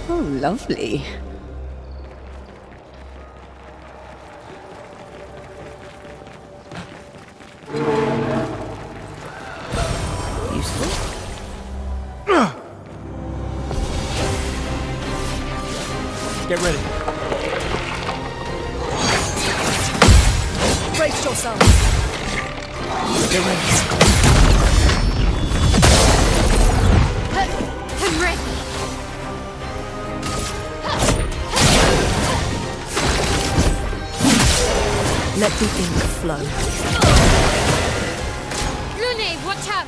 Oh, lovely. Useful. Get ready. Brace yourself! Get ready. Henrik! Let the ink flow. Lune, watch out!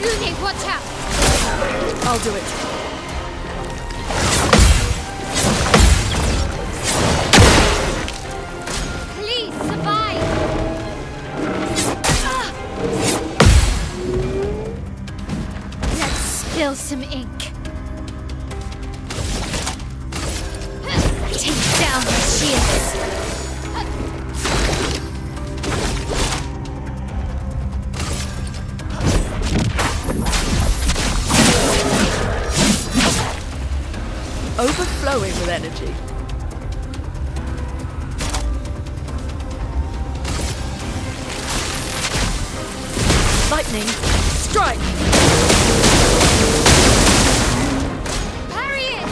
Lune, watch out! I'll do it. Please survive! Let's spill some ink. Take down the shields. Overflowing with energy. Lightning, strike! Parry it!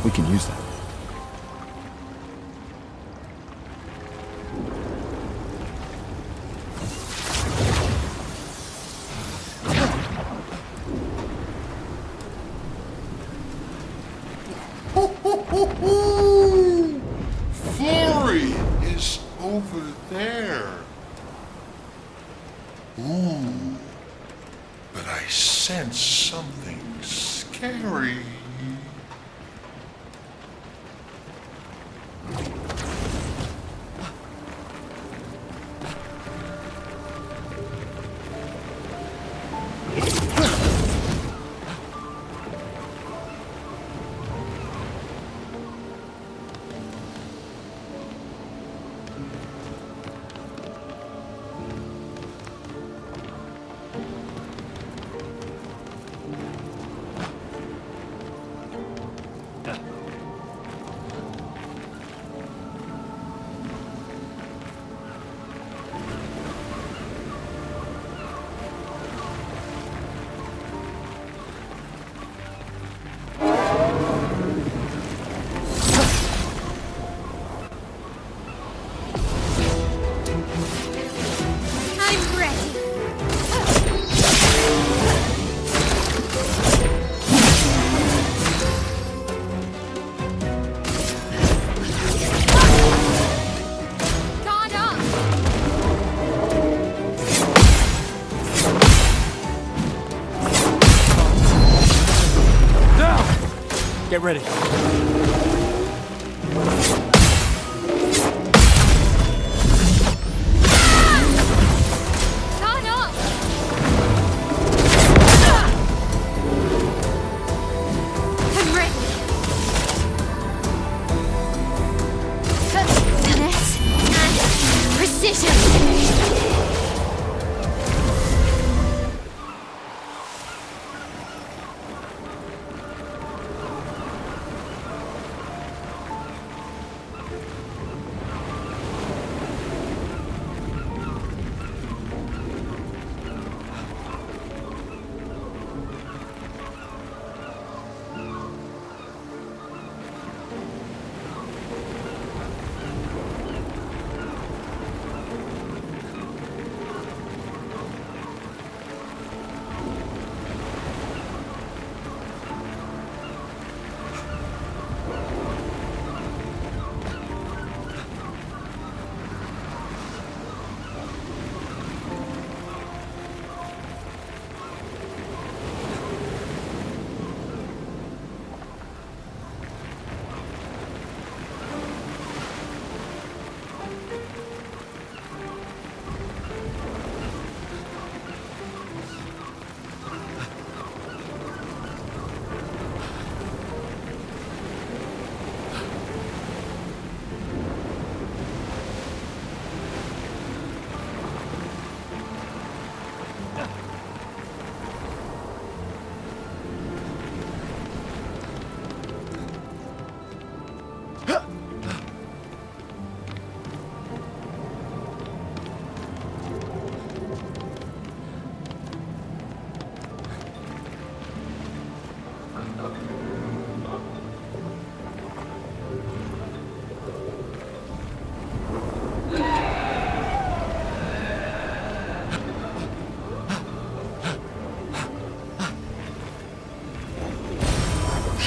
We can use that. Flory is over there. Ooh, but I sense something scary. I'm ready. Guard up! Get ready. Guard up! I'm ready. Finesse and precision.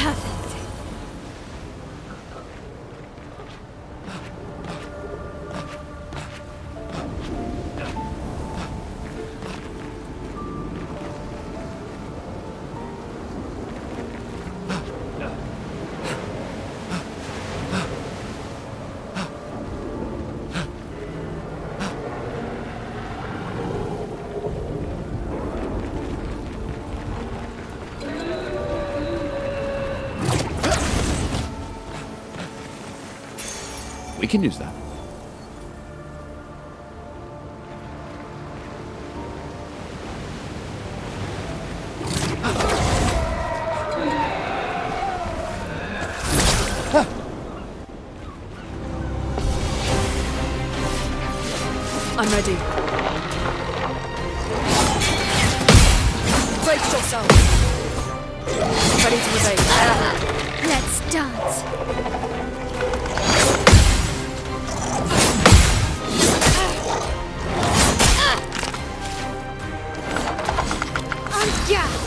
Perfect. We can use that. I'm ready. Brace yourself. Ready to evade. Let's dance. On guard.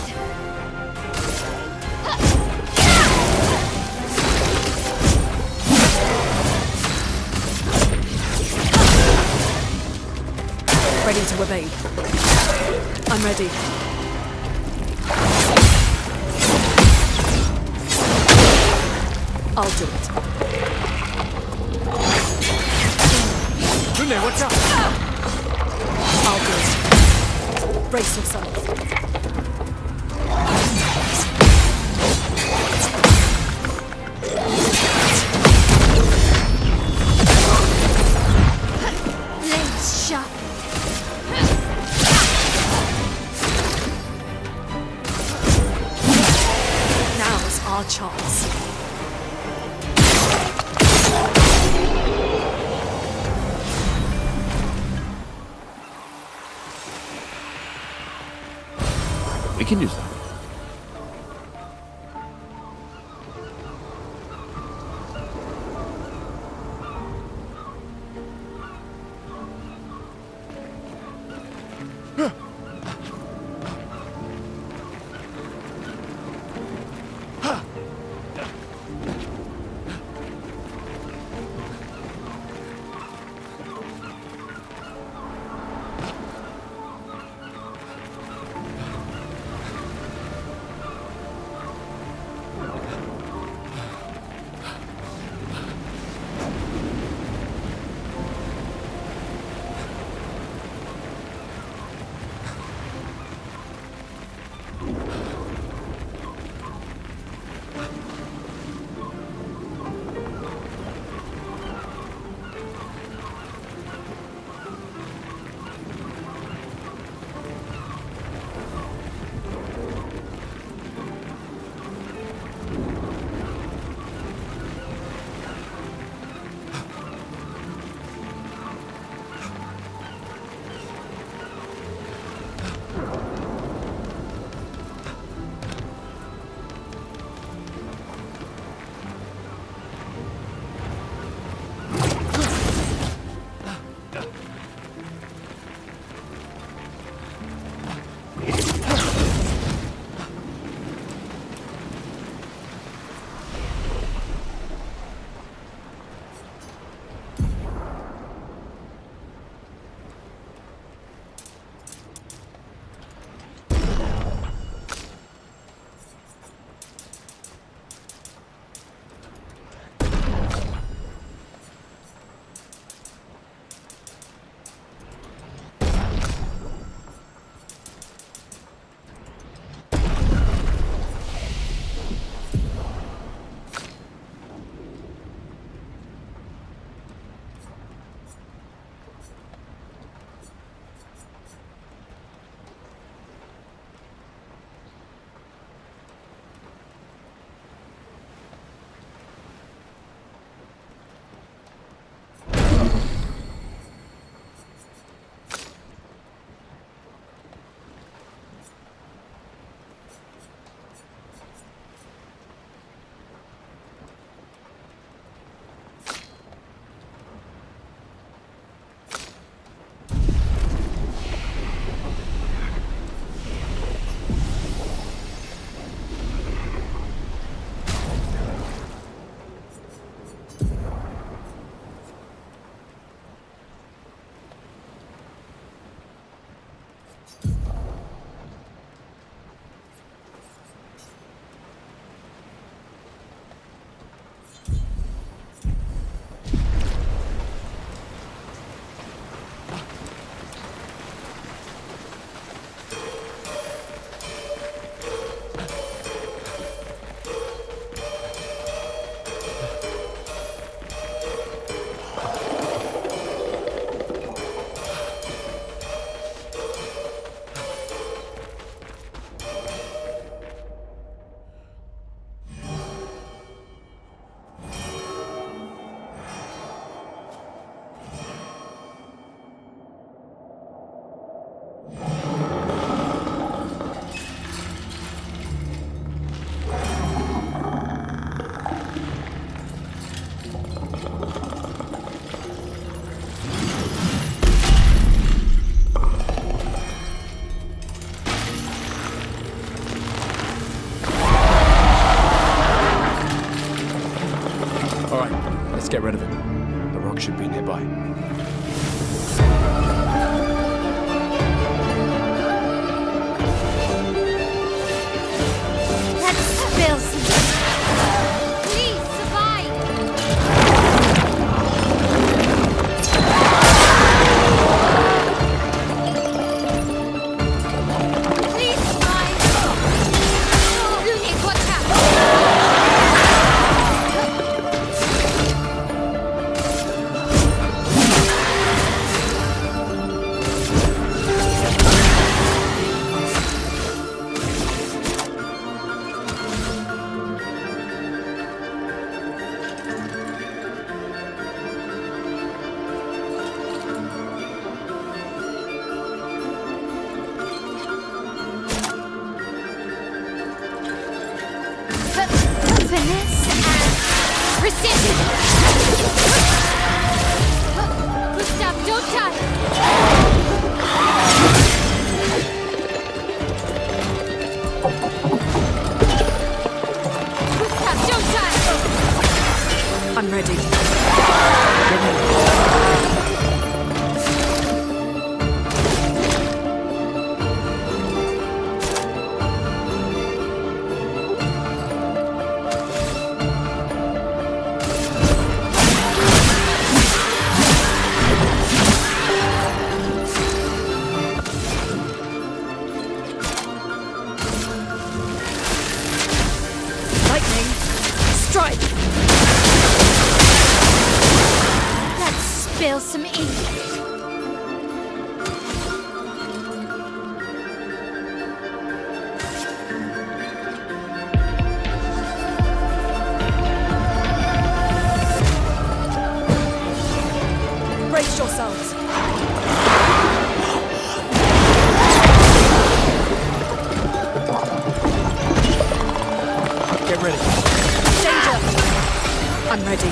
Ready to evade. I'm ready. I'll do it. Lune, watch out! I'll do it. Brace yourself. Blades sharp. Now's our chance. We can use that. Let's get rid of it. The rock should be nearby. Let's spill some. Please survive. Please survive. Lune, watch out. Finesse and precision. Gustav, don't die. Gustav, don't die. I'm ready. Lightning, strike! Let's spill some ink. Brace yourselves. Get ready. Danger! I'm ready.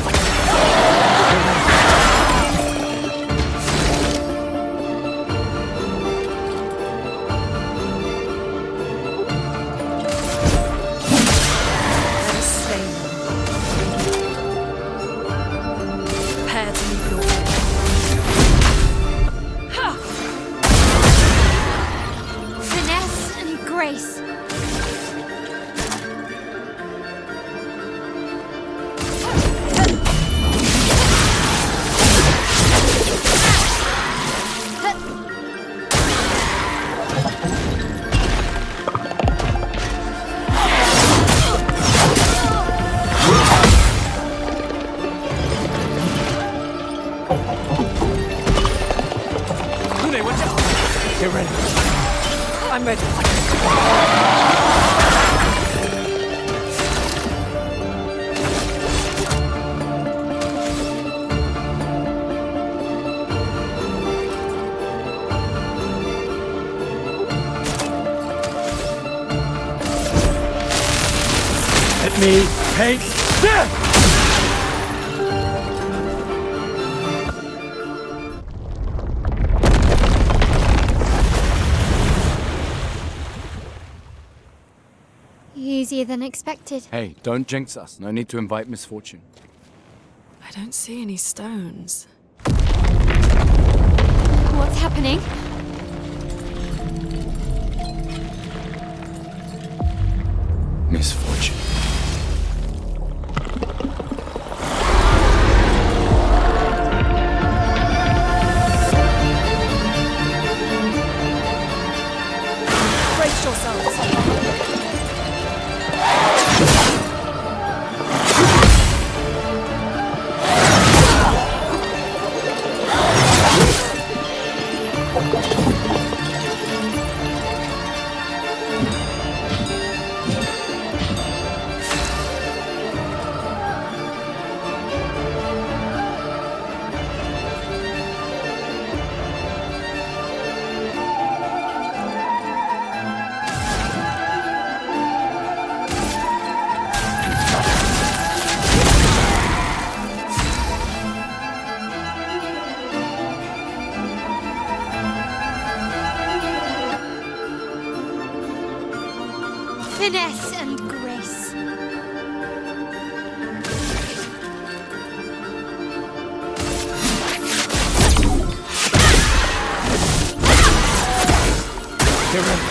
Let us slay them. Prepare to meet your end. Ha! Finesse and grace. Lune, watch out! Get ready. I'm ready. Let me paint this! Easier than expected. Hey, don't jinx us. No need to invite misfortune. I don't see any stones. What's happening? Misfortune. Brace yourselves. Finesse and grace. Get ready.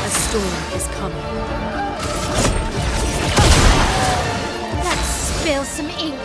A storm is coming. Let's spill some ink.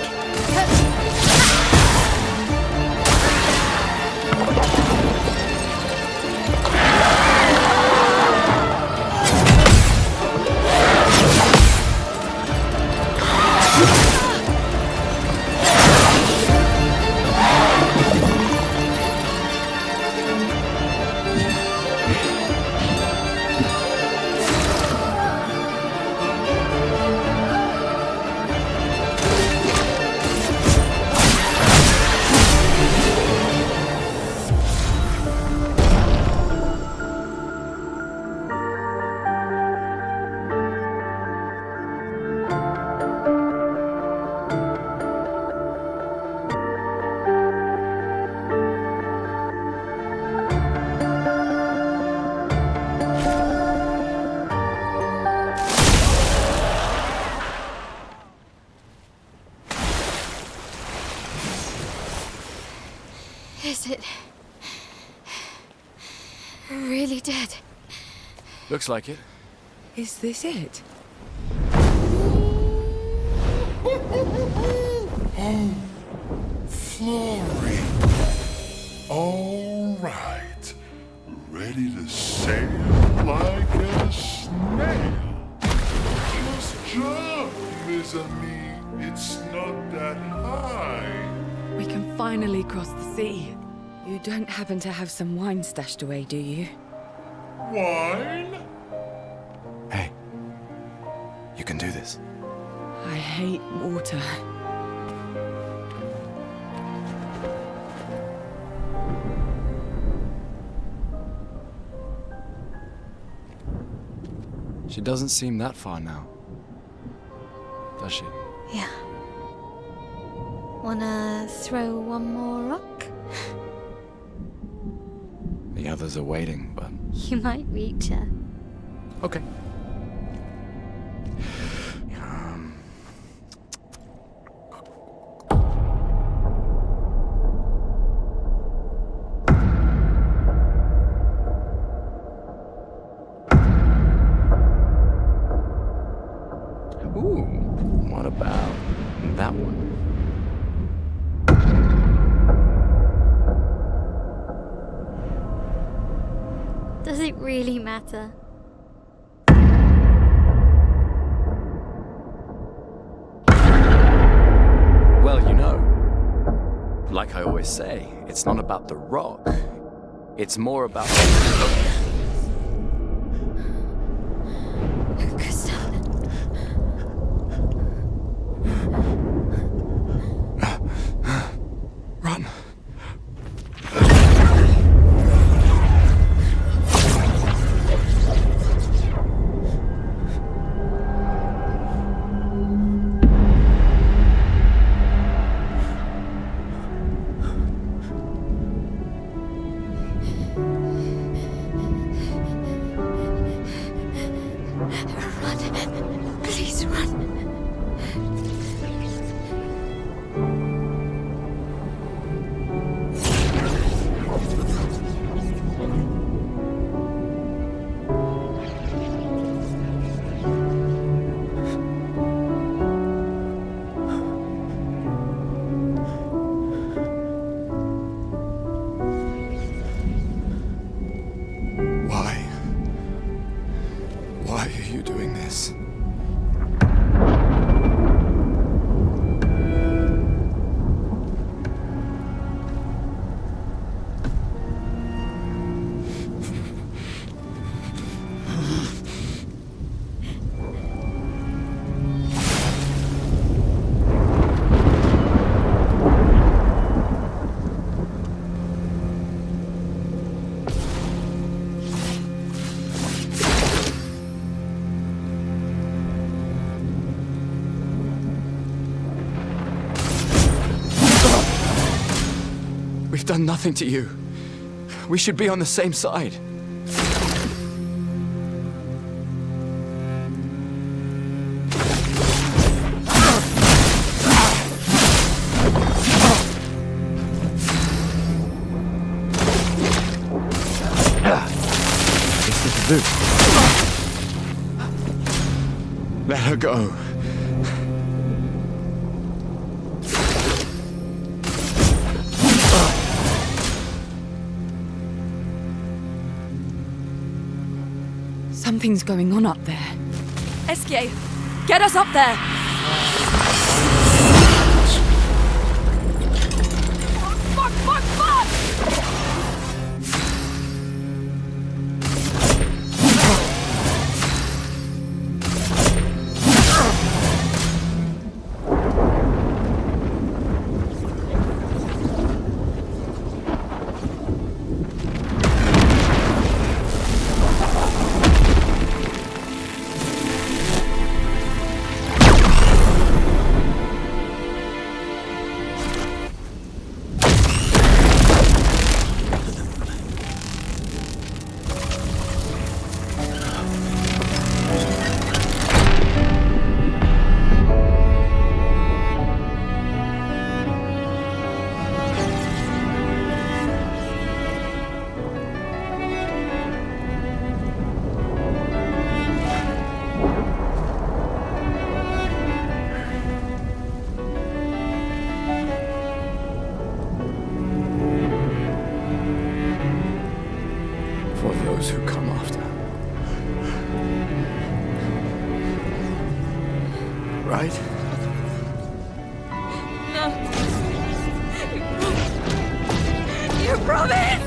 Is it really dead? Looks like it. Is this it? Oh, Florrie. All right. Ready to sail like a snail. Just jump, mes amis. It's not that high. We can finally cross the sea. You don't happen to have some wine stashed away, do you? Wine? Hey, you can do this. I hate water. She doesn't seem that far now, does she? Yeah. Wanna throw one more rock? The others are waiting, but... You might reach her. Okay. Ooh, what about that one? Does it really matter? Well, you know, like I always say, it's not about the rock. It's more about... Gustav. Run. Run. Please run. Why are you doing this? We've done nothing to you. We should be on the same side. Let her go. Something's going on up there. Esquier, get us up there! Fuck, fuck, fuck! For those who come after. Right? No. You promised!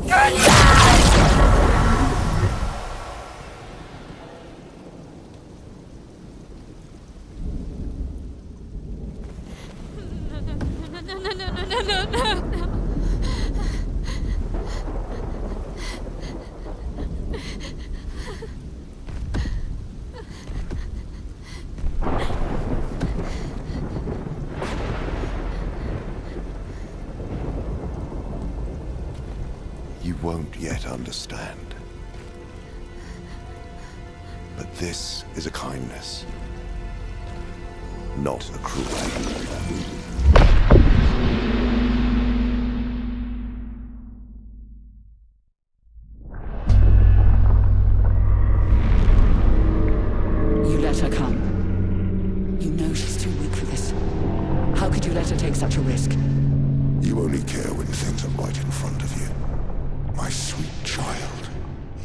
No. You won't yet understand. But this is a kindness, not a cruelty. You let her come. You know she's too weak for this. How could you let her take such a risk? You only care when things are right in front of you. My sweet child,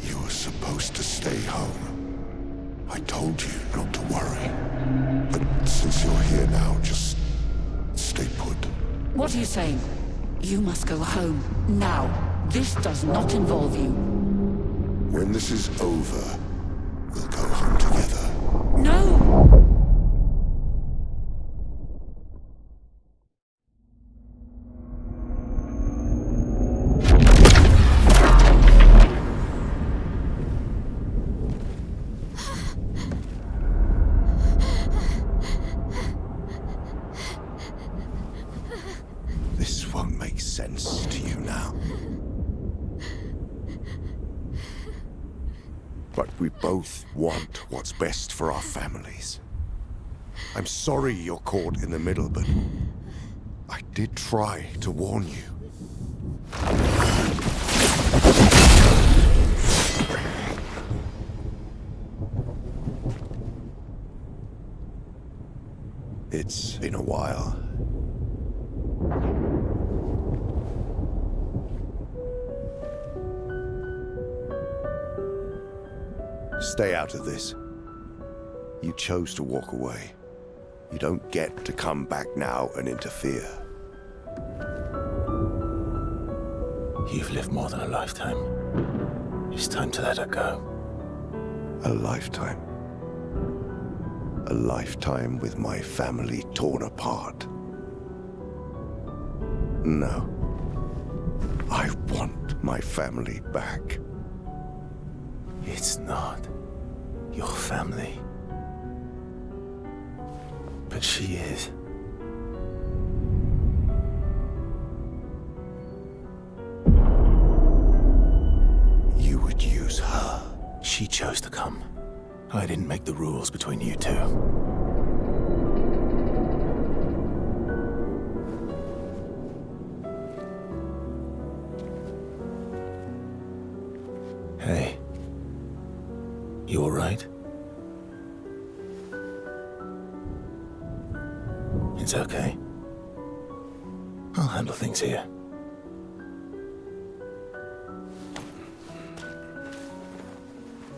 you were supposed to stay home. I told you not to worry. But since you're here now, just stay put. What are you saying? You must go home, now. This does not involve you. When this is over, we'll go home together. No! This won't make sense to you now. But we both want what's best for our families. I'm sorry you're caught in the middle, but I did try to warn you. It's been a while. Stay out of this. You chose to walk away. You don't get to come back now and interfere. You've lived more than a lifetime. It's time to let her go. A lifetime. A lifetime with my family torn apart. No. I want my family back. It's not your family. But she is. You would use her. She chose to come. I didn't make the rules between you two. Hey. You all right? It's okay. I'll handle things here.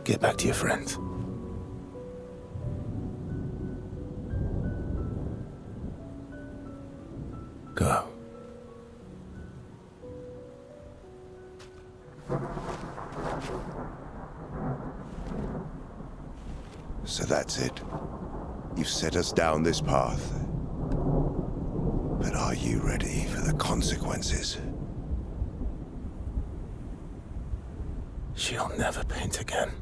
Get back to your friends. Go. So that's it. You've set us down this path. But are you ready for the consequences? She'll never paint again.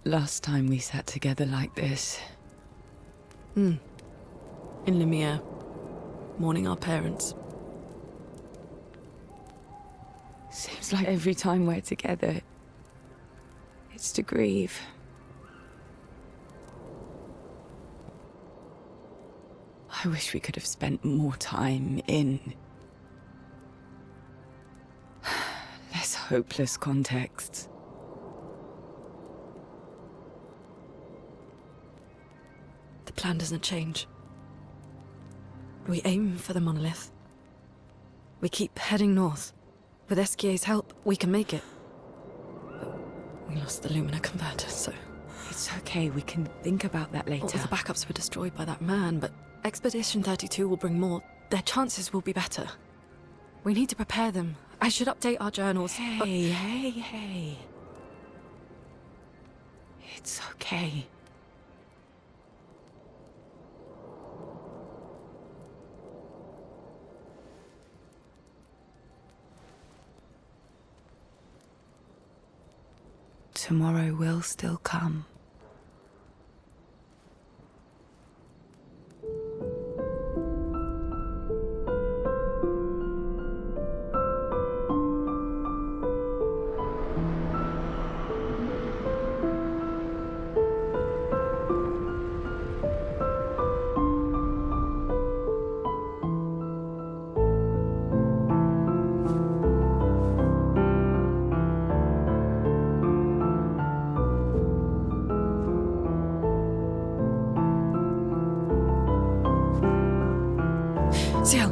Last time we sat together like this. In Lumiere, mourning our parents. Seems like every time we're together, it's to grieve. I wish we could have spent more time in less hopeless contexts. The plan doesn't change. We aim for the monolith. We keep heading north. With Esquier's help, we can make it. But we lost the Lumina converter, so... It's okay, we can think about that later. All the backups were destroyed by that man, but Expedition 32 will bring more. Their chances will be better. We need to prepare them. I should update our journals. Hey. It's okay. tomorrow will still come. Ciel,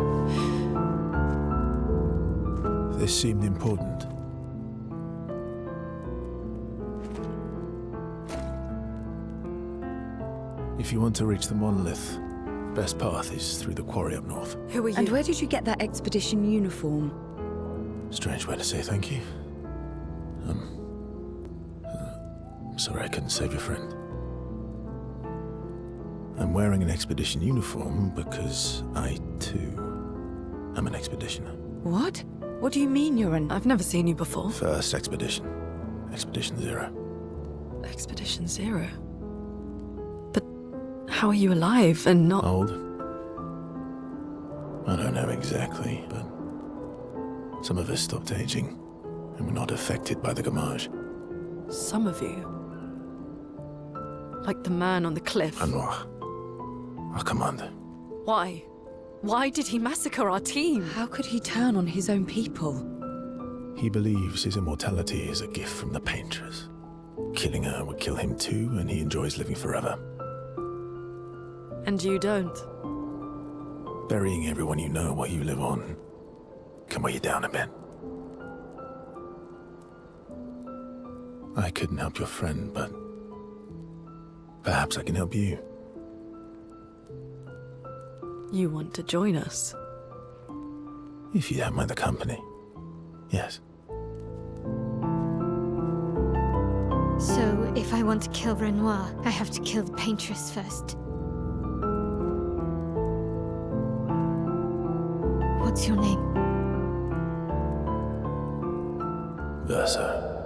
This seemed important. If you want to reach the monolith, the best path is through the quarry up north. who are you? And where did you get that expedition uniform? Strange way to say thank you. I'm sorry I couldn't save your friend. I'm wearing an expedition uniform because I, too, am an expeditioner. What? What do you mean you're an... I've never seen you before. First expedition. Expedition Zero. Expedition Zero. But how are you alive and not... Old? I don't know exactly, but some of us stopped aging, and we're not affected by the Gamage. Some of you? Like the man on the cliff? Anwar, our commander. Why? Why did he massacre our team? How could he turn on his own people? He believes his immortality is a gift from the Paintress. Killing her would kill him too, and he enjoys living forever. And you don't? Burying everyone you know while you live on can weigh you down a bit. I couldn't help your friend, but perhaps I can help you. You want to join us? If you don't mind the company. Yes. So, if I want to kill Renoir, I have to kill the Paintress first. What's your name? Versa.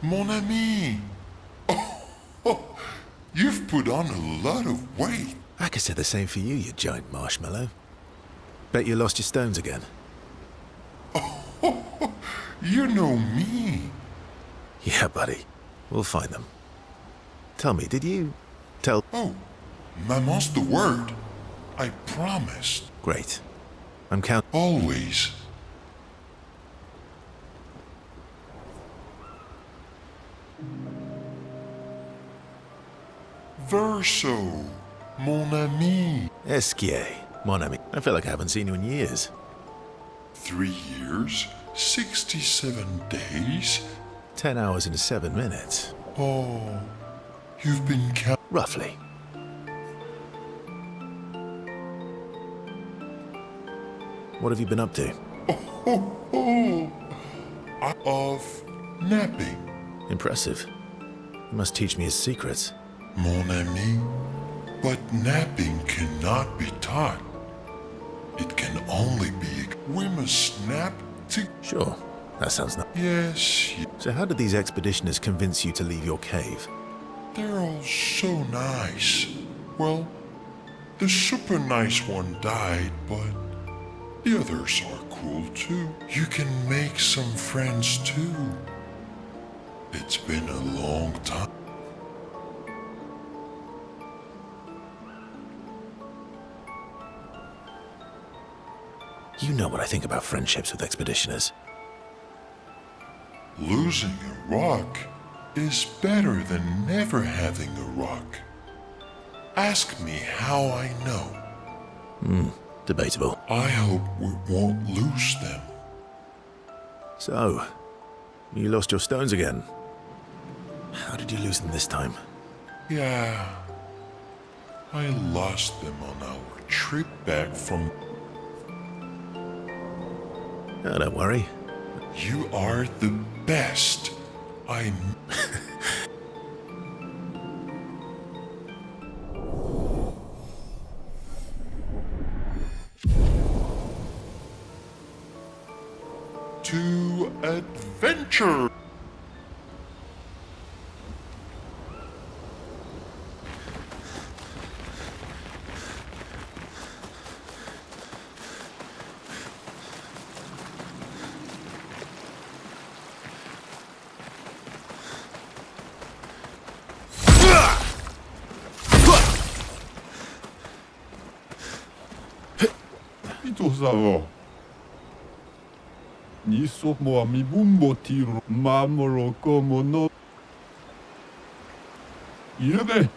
Mon ami. Oh, you've put on a lot of weight. I could say the same for you, you giant marshmallow. Bet you lost your stones again. You know me. Yeah, buddy. We'll find them. Tell me, did you tell... Oh, Maman's the word. I promised. Great. I'm count... Always. Verso, mon ami. Esquier, mon ami. I feel like I haven't seen you in years. 3 years, 67 days. 10 hours and 7 minutes. Oh, you've been Roughly. What have you been up to? Of napping. Impressive. You must teach me his secrets. Mon ami, but napping cannot be taught. It can only be. We must nap to. Sure, that sounds nice. Yes. So how did these expeditioners convince you to leave your cave? They're all so nice. Well, the super nice one died, but the others are cool too. You can make some friends too. It's been a long time. You know what I think about friendships with expeditioners. Losing a rock is better than never having a rock. Ask me how I know. Debatable. I hope we won't lose them. So, you lost your stones again. How did you lose them this time? Yeah, I lost them on our trip back from... Oh, don't worry. You are the best. I'm... to adventure! Ito savo. Ni somo mi bumbo tiro mamoro como no. Yede.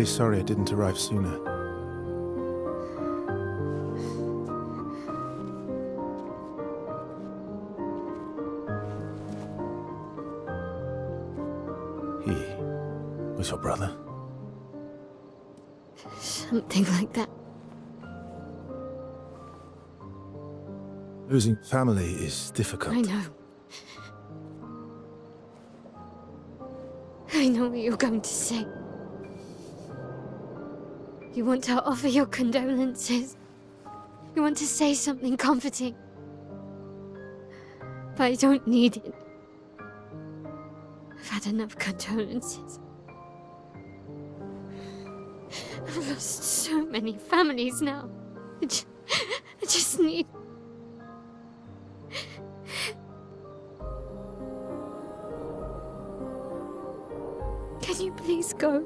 really sorry it didn't arrive sooner. He was your brother? Something like that. Losing family is difficult. I know. I know what you're going to say. You want to offer your condolences. You want to say something comforting. But I don't need it. I've had enough condolences. I've lost so many families now. I just need... Can you please go?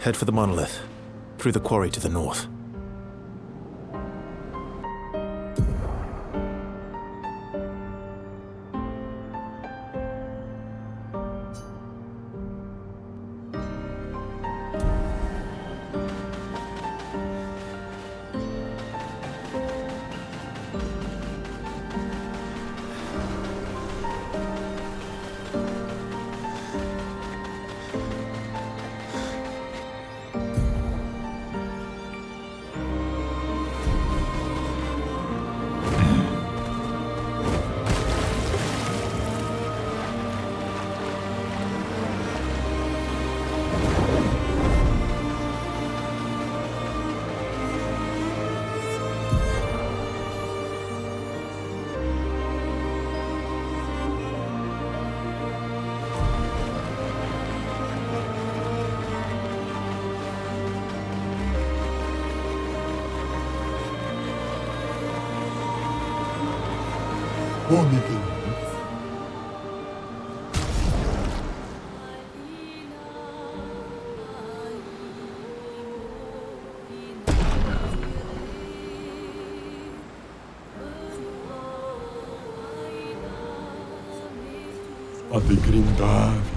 Head for the monolith, through the quarry to the north. Alegrindavi.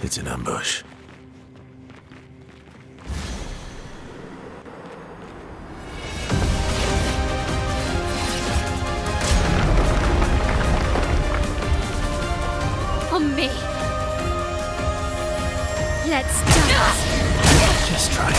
It's an ambush. On me. Let's dance. Just try it.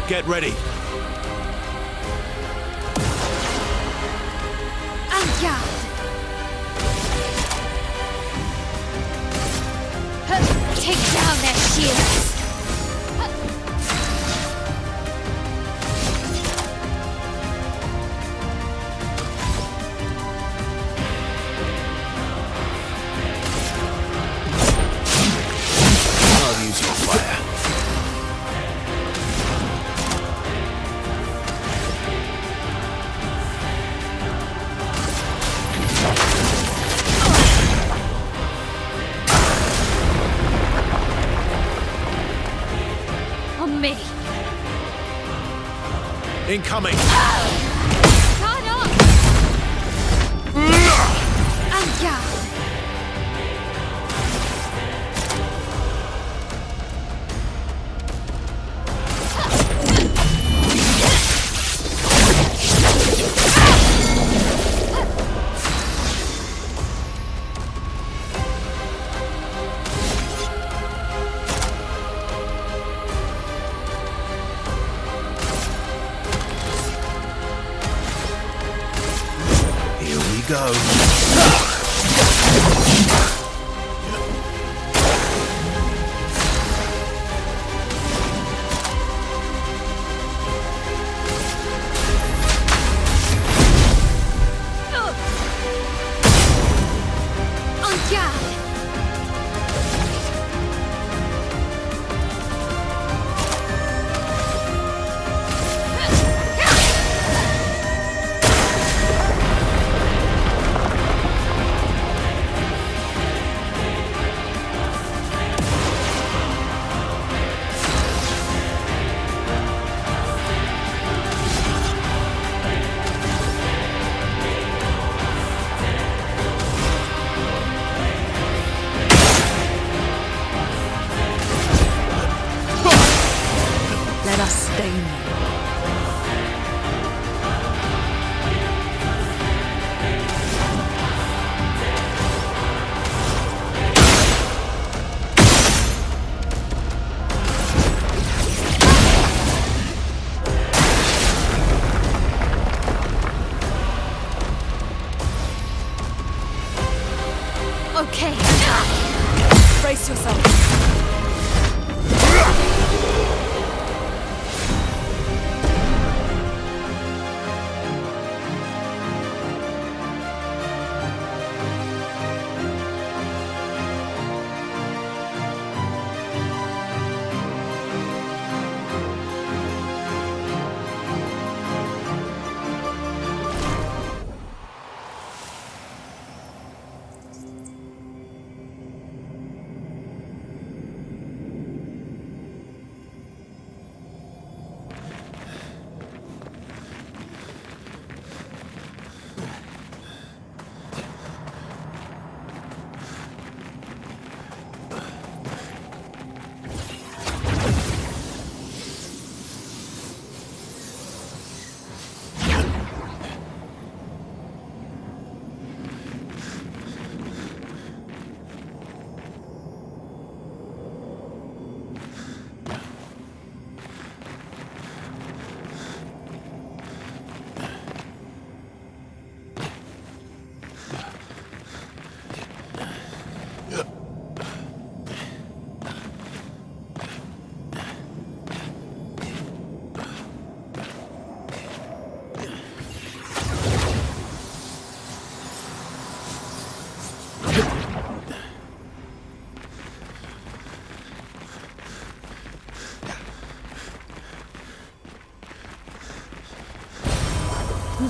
Get ready. En garde. Take down their shields. I'll use your fire. On me. Incoming. Start up. En garde. Here we go. En garde. Let us stain them. Okay. Brace yourself.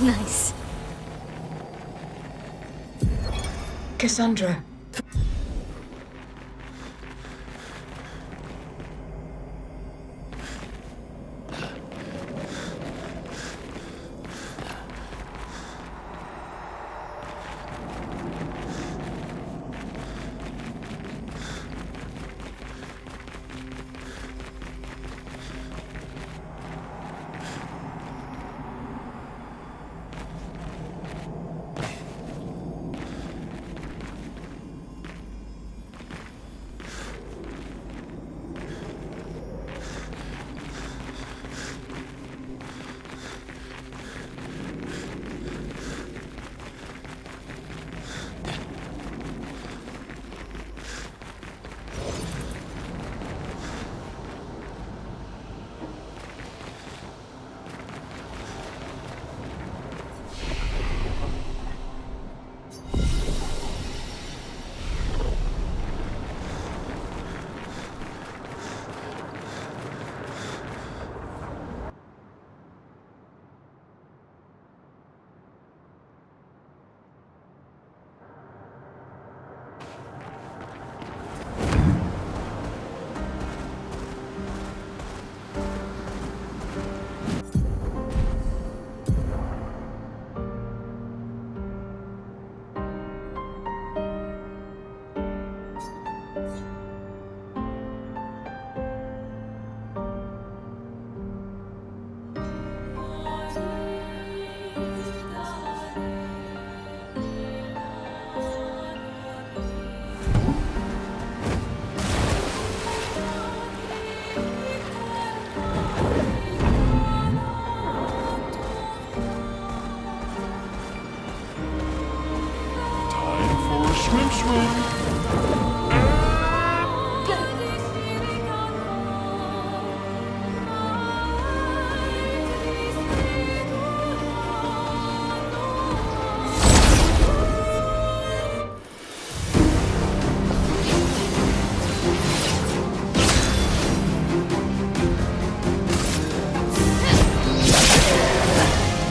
Nice. Cassandra.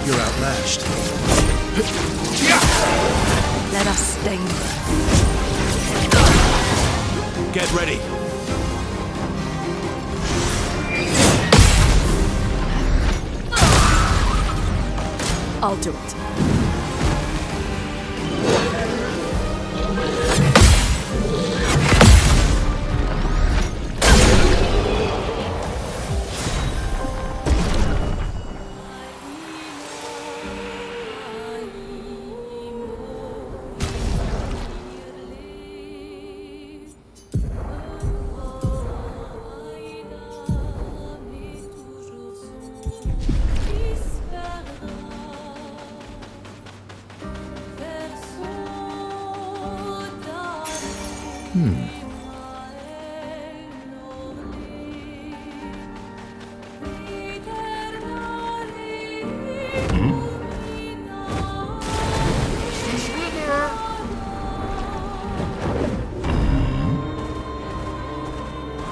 You're outmatched. Let us stain them. Get ready. I'll do it.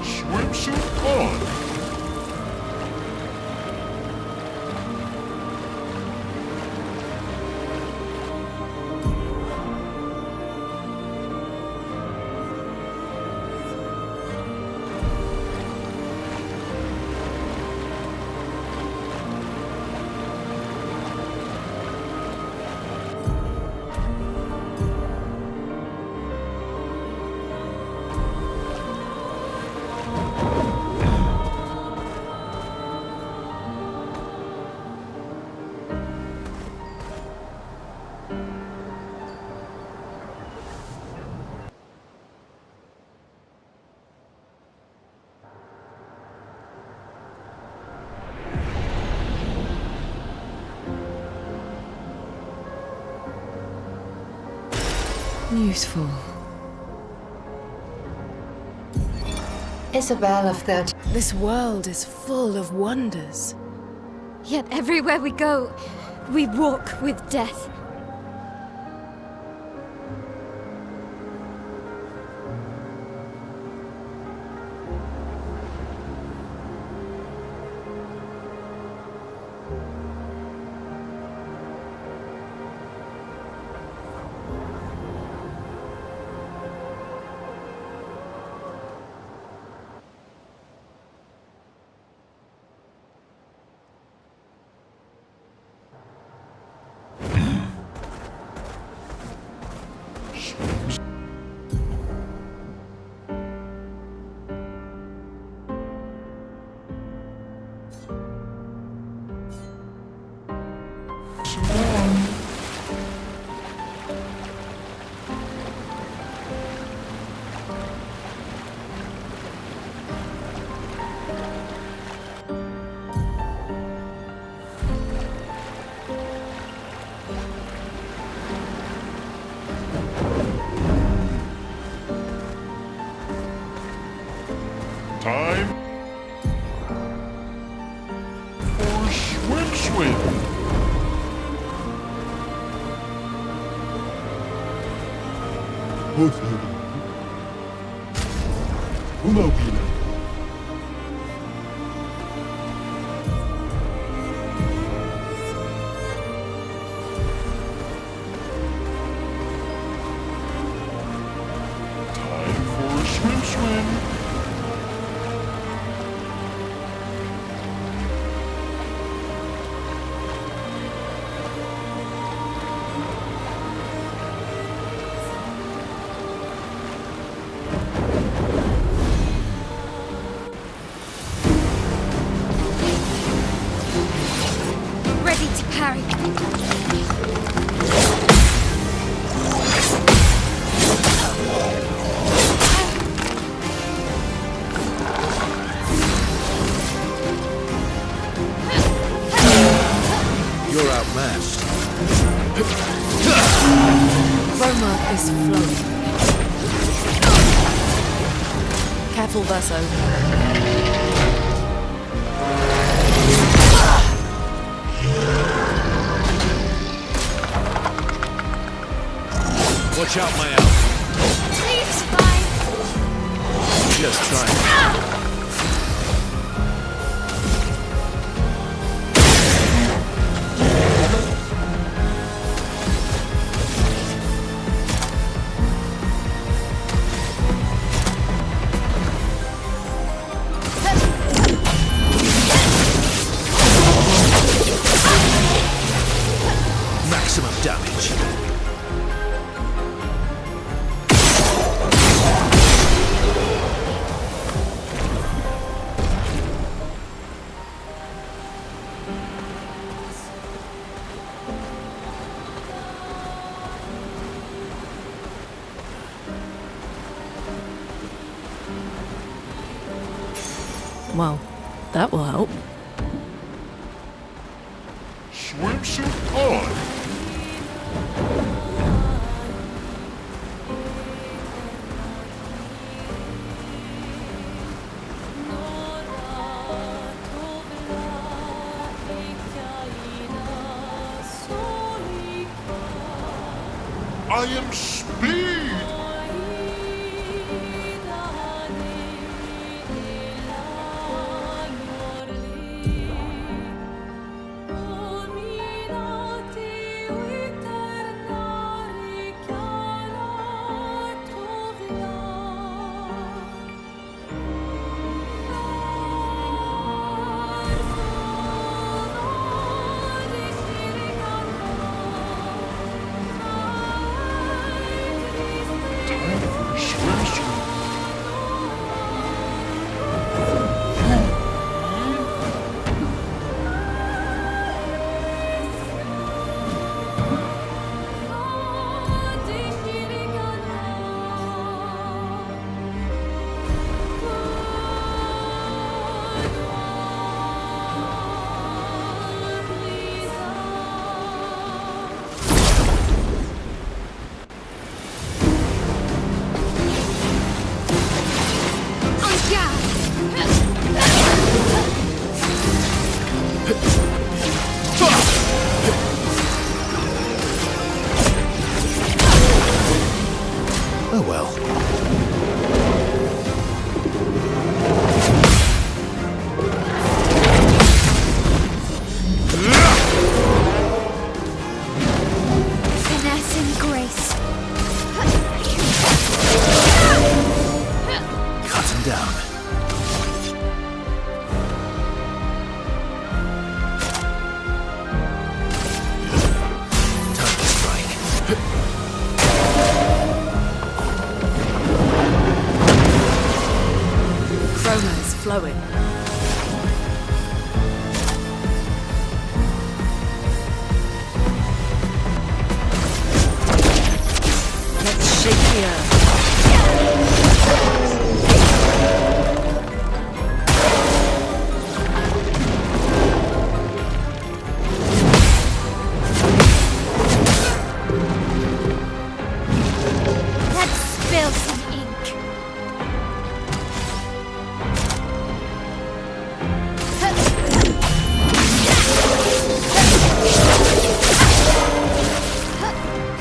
Swimsuit on! Useful. Isabel of 30. This world is full of wonders. Yet everywhere we go, we walk with death. Time for swim. Time for swim. Ready to parry. You're outmatched. Roma is flowing. Careful, Verso. Watch out, my elf. Please, fine. Just trying. Maximum damage. Well, that will help. Swimsuit on. I am Speed! Oh well. Finesse and grace. Cut him down. Time to strike. flowing. Let's shake the earth. Let's spill some ink.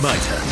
My turn.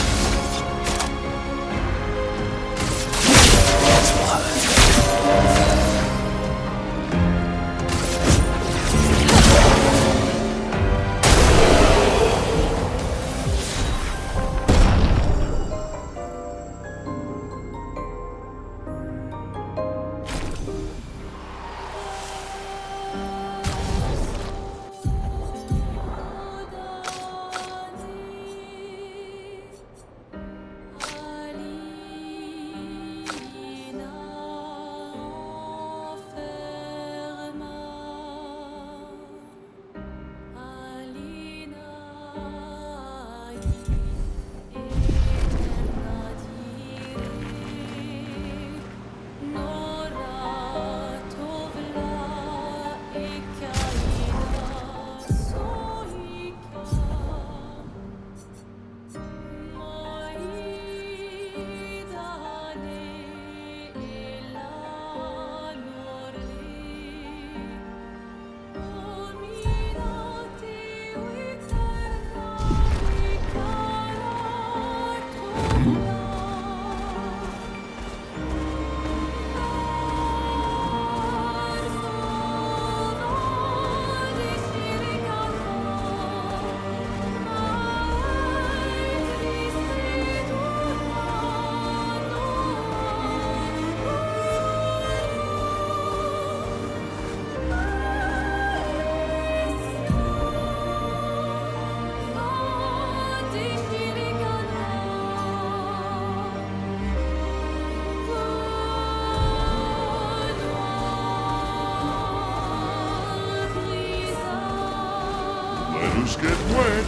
Let us get wet.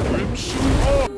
Crimson Hawk.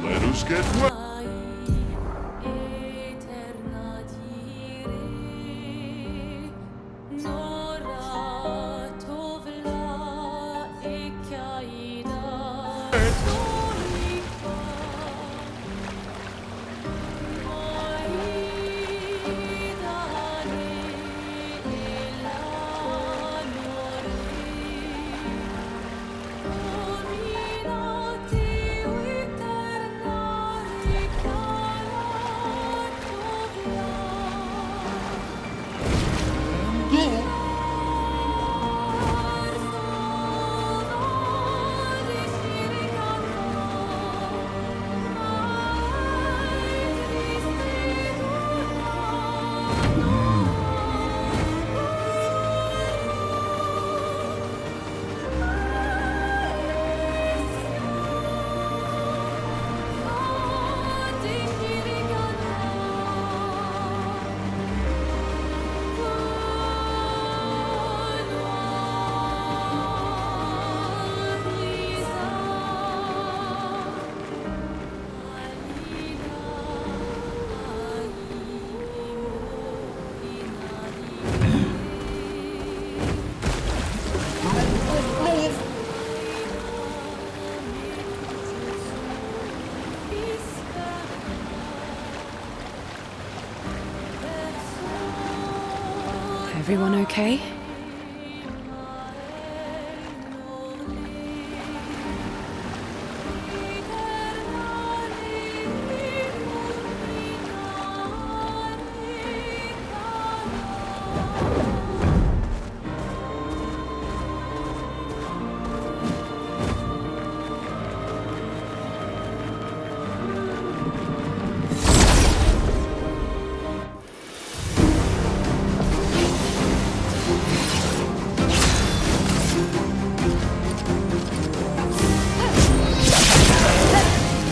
Let us get wet. everyone okay?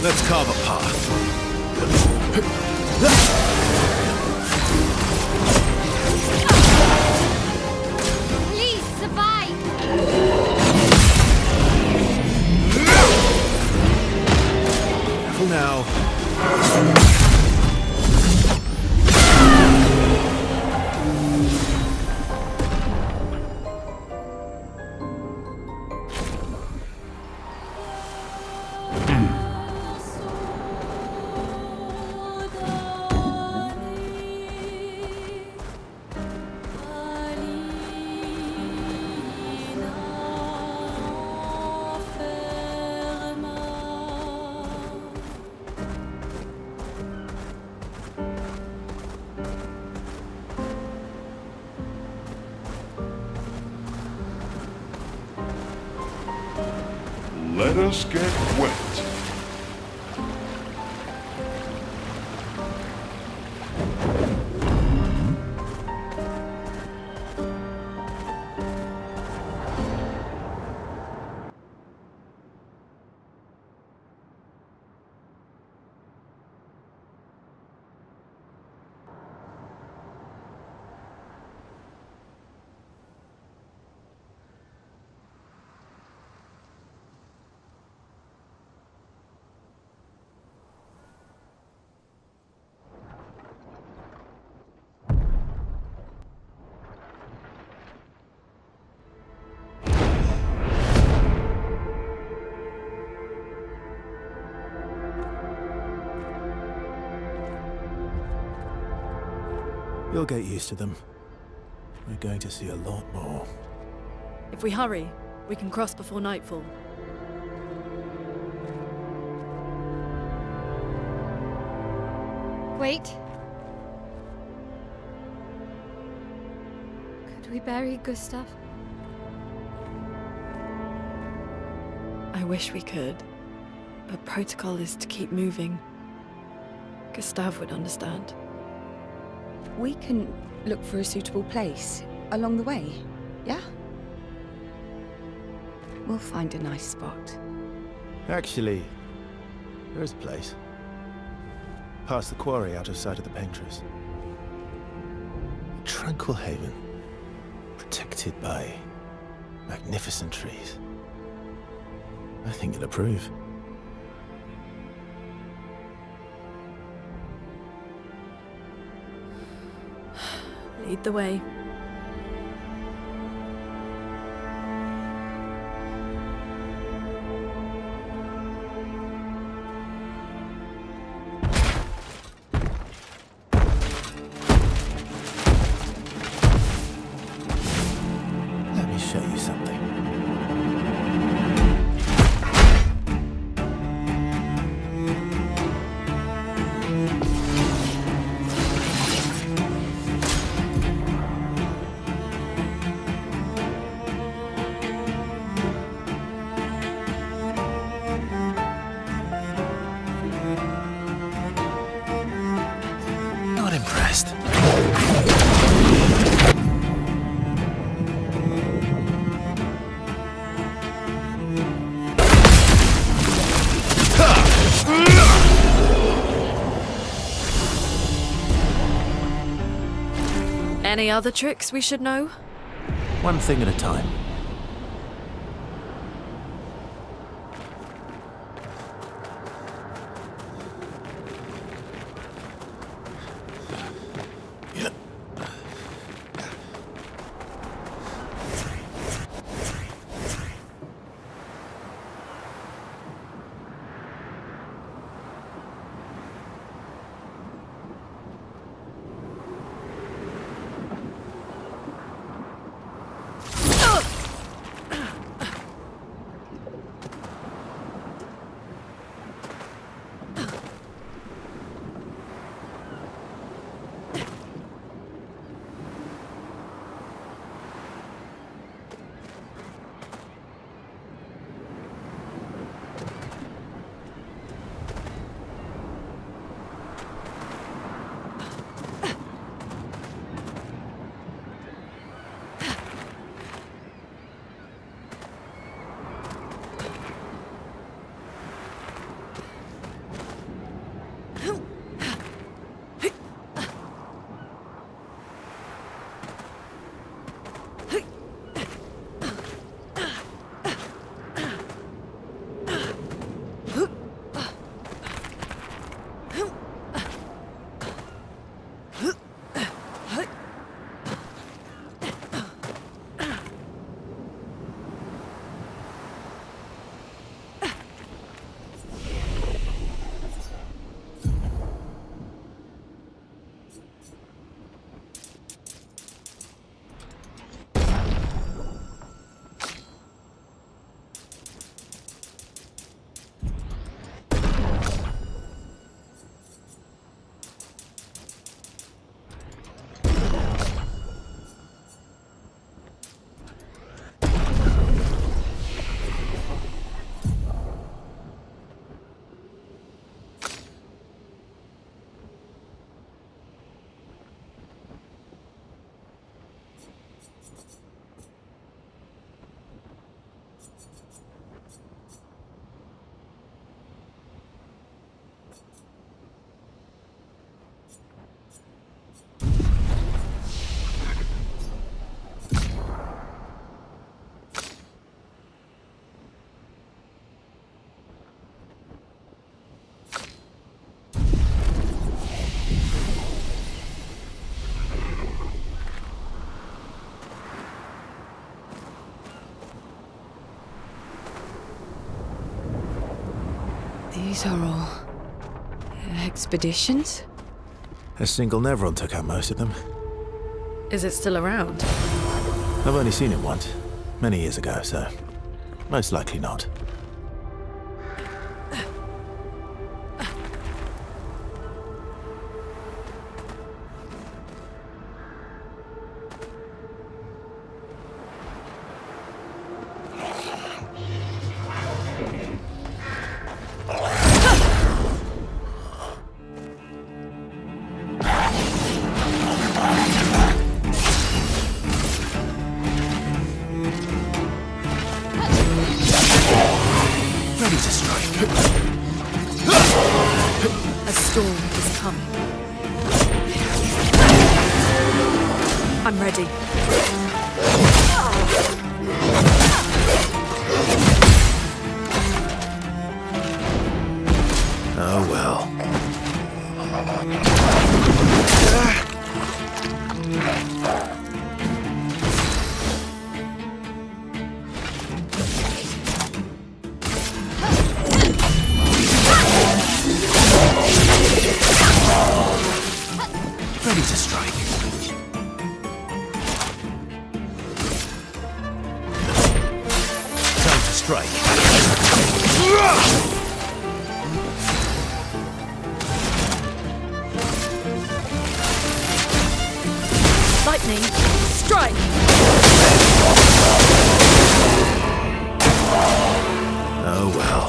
Let's carve a path. Please survive! Careful now. Let us get wet. You'll get used to them. We're going to see a lot more. If we hurry, we can cross before nightfall. Wait. Could we bury Gustav? I wish we could, but protocol is to keep moving. Gustav would understand. We can look for a suitable place along the way, yeah? We'll find a nice spot. Actually, there is a place. Past the quarry, out of sight of the Painters. A tranquil haven, protected by magnificent trees. I think you'll approve. Lead the way. Let me show you something. Not impressed. Any other tricks we should know? One thing at a time. These are all expeditions? A single Nevron took out most of them. Is it still around? I've only seen it once, many years ago, so most likely not. Ready to strike. A storm is coming. I'm ready. Oh well. Ready to strike. Time to strike. Lightning, strike! Oh well.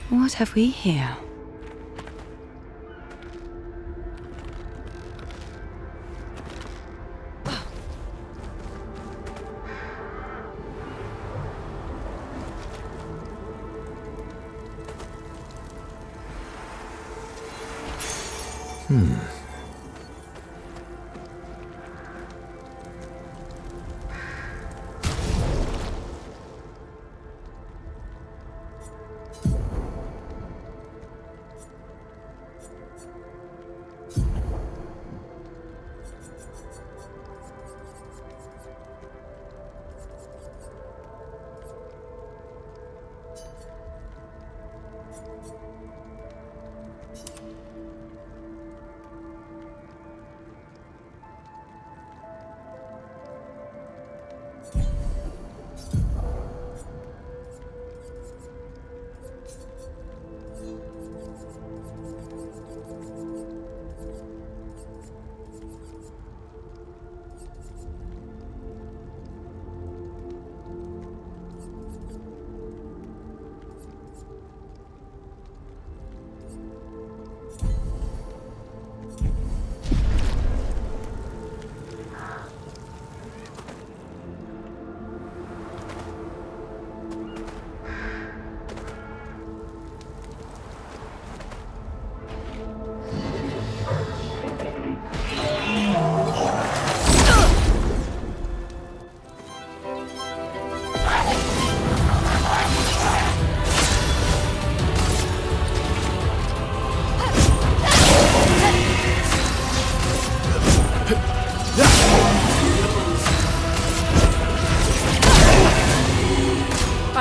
What have we here? I'm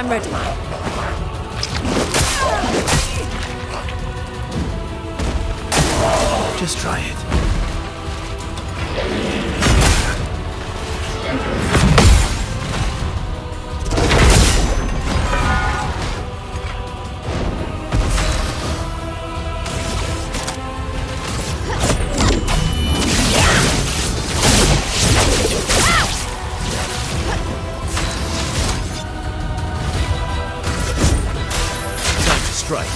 ready. Just try it. Time to strike.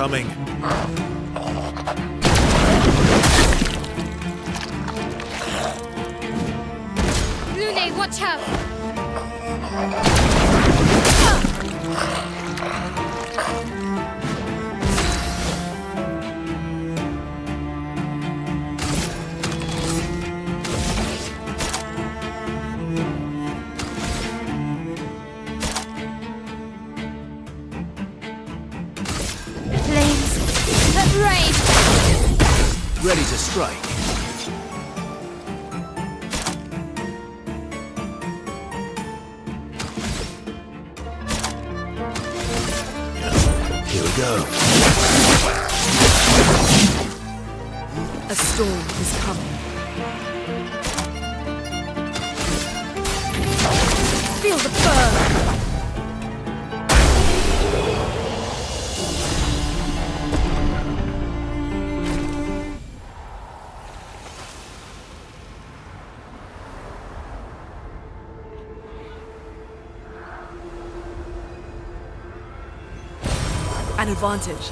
coming. Lune, watch out! Flames! Rage! Ready to strike. Here we go. A storm is coming. Feel the burn! An advantage.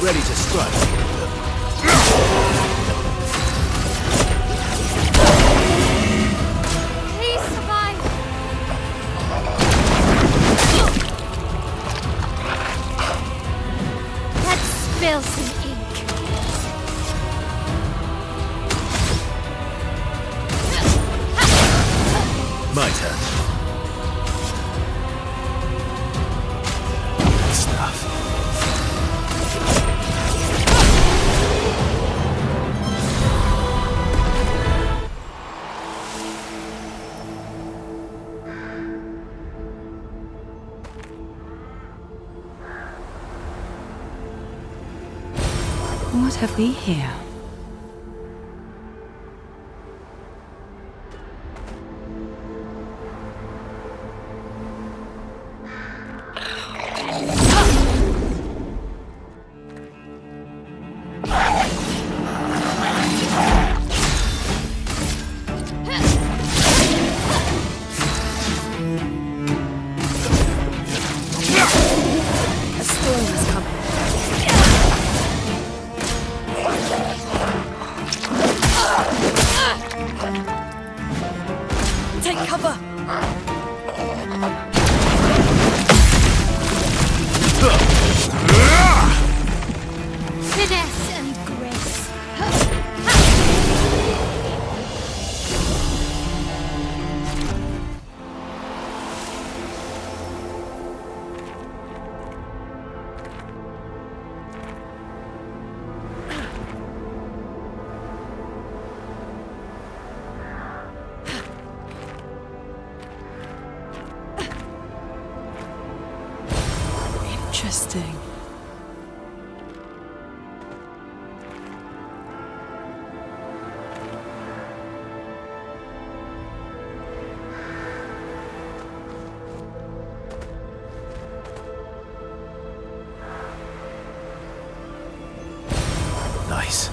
Ready to strike. Please survive! Let's spill some ink. My turn. Stuff. What have we here? A storm is coming. Take cover! Finesse and grace. Interesting. Nice.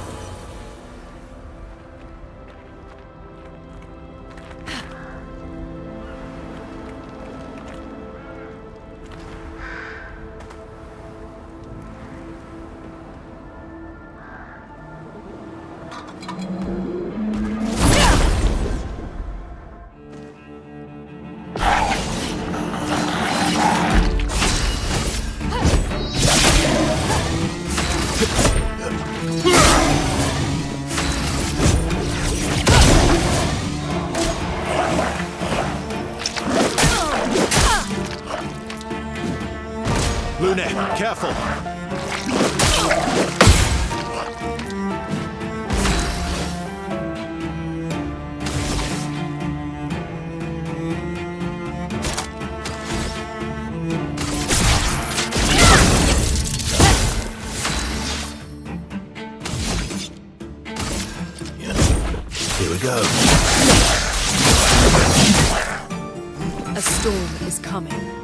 Lune, careful! we go. A storm is coming.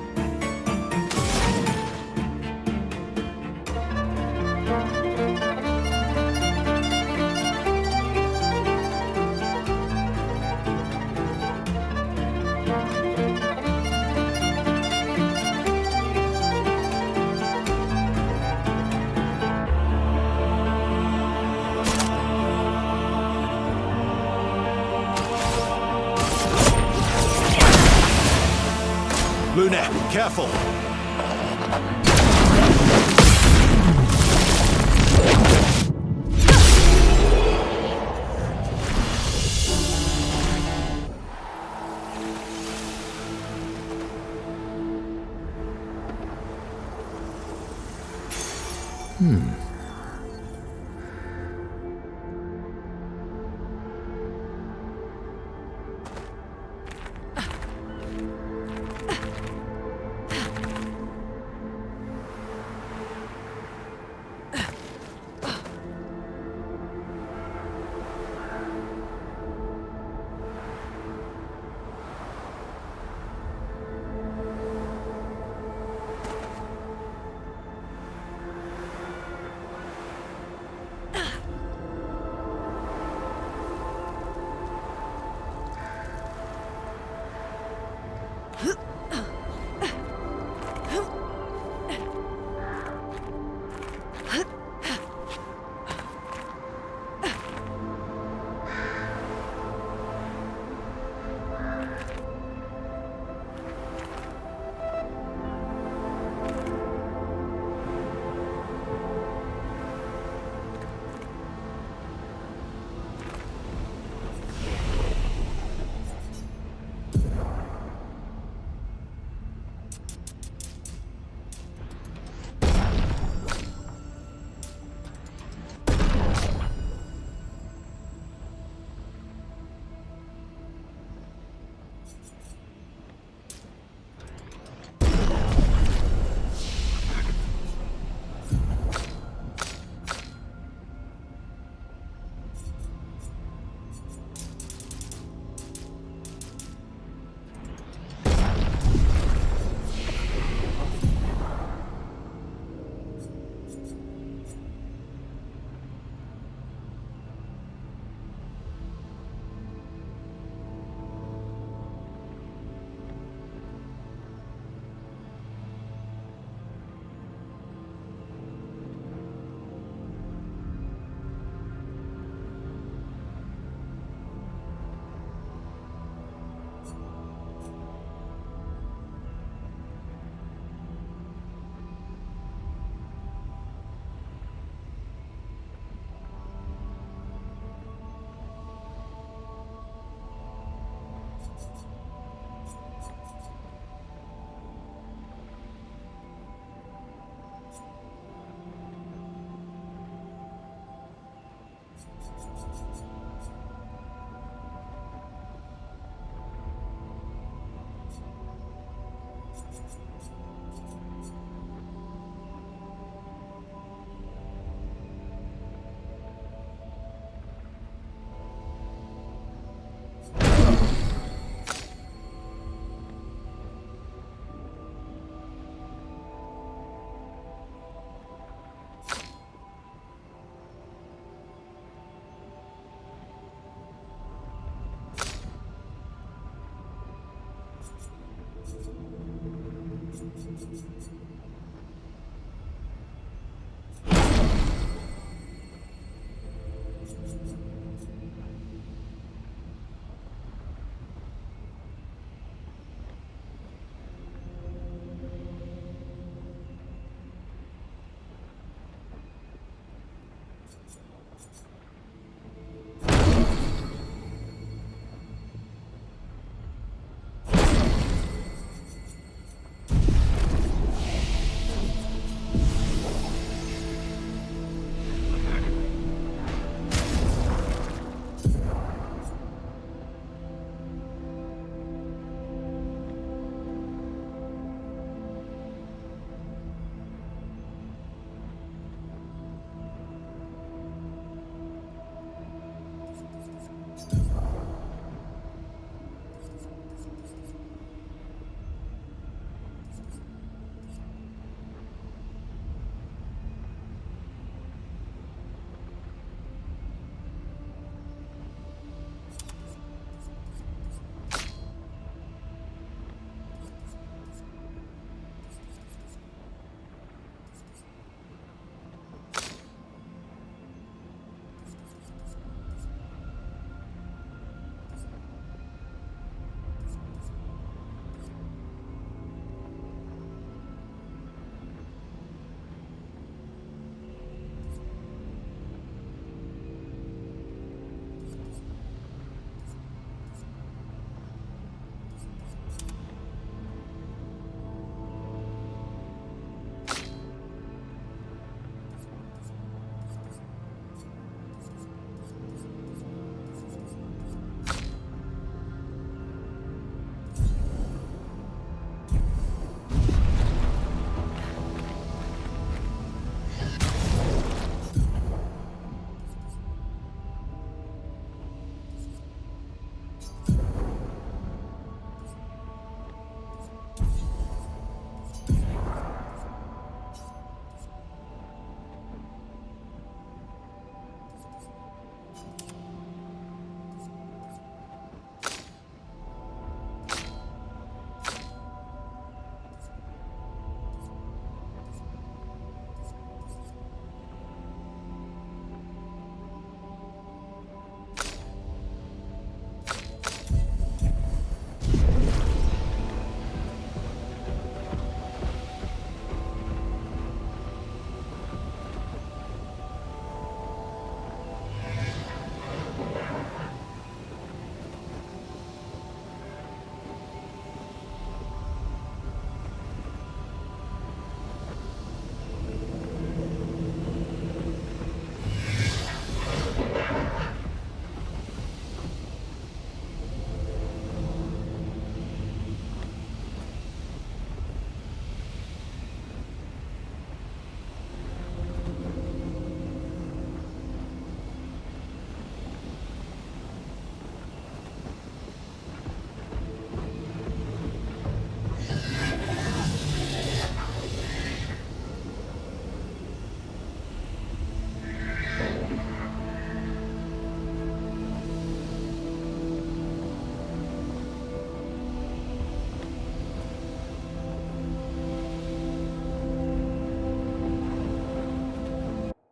Lunette, careful! Huh?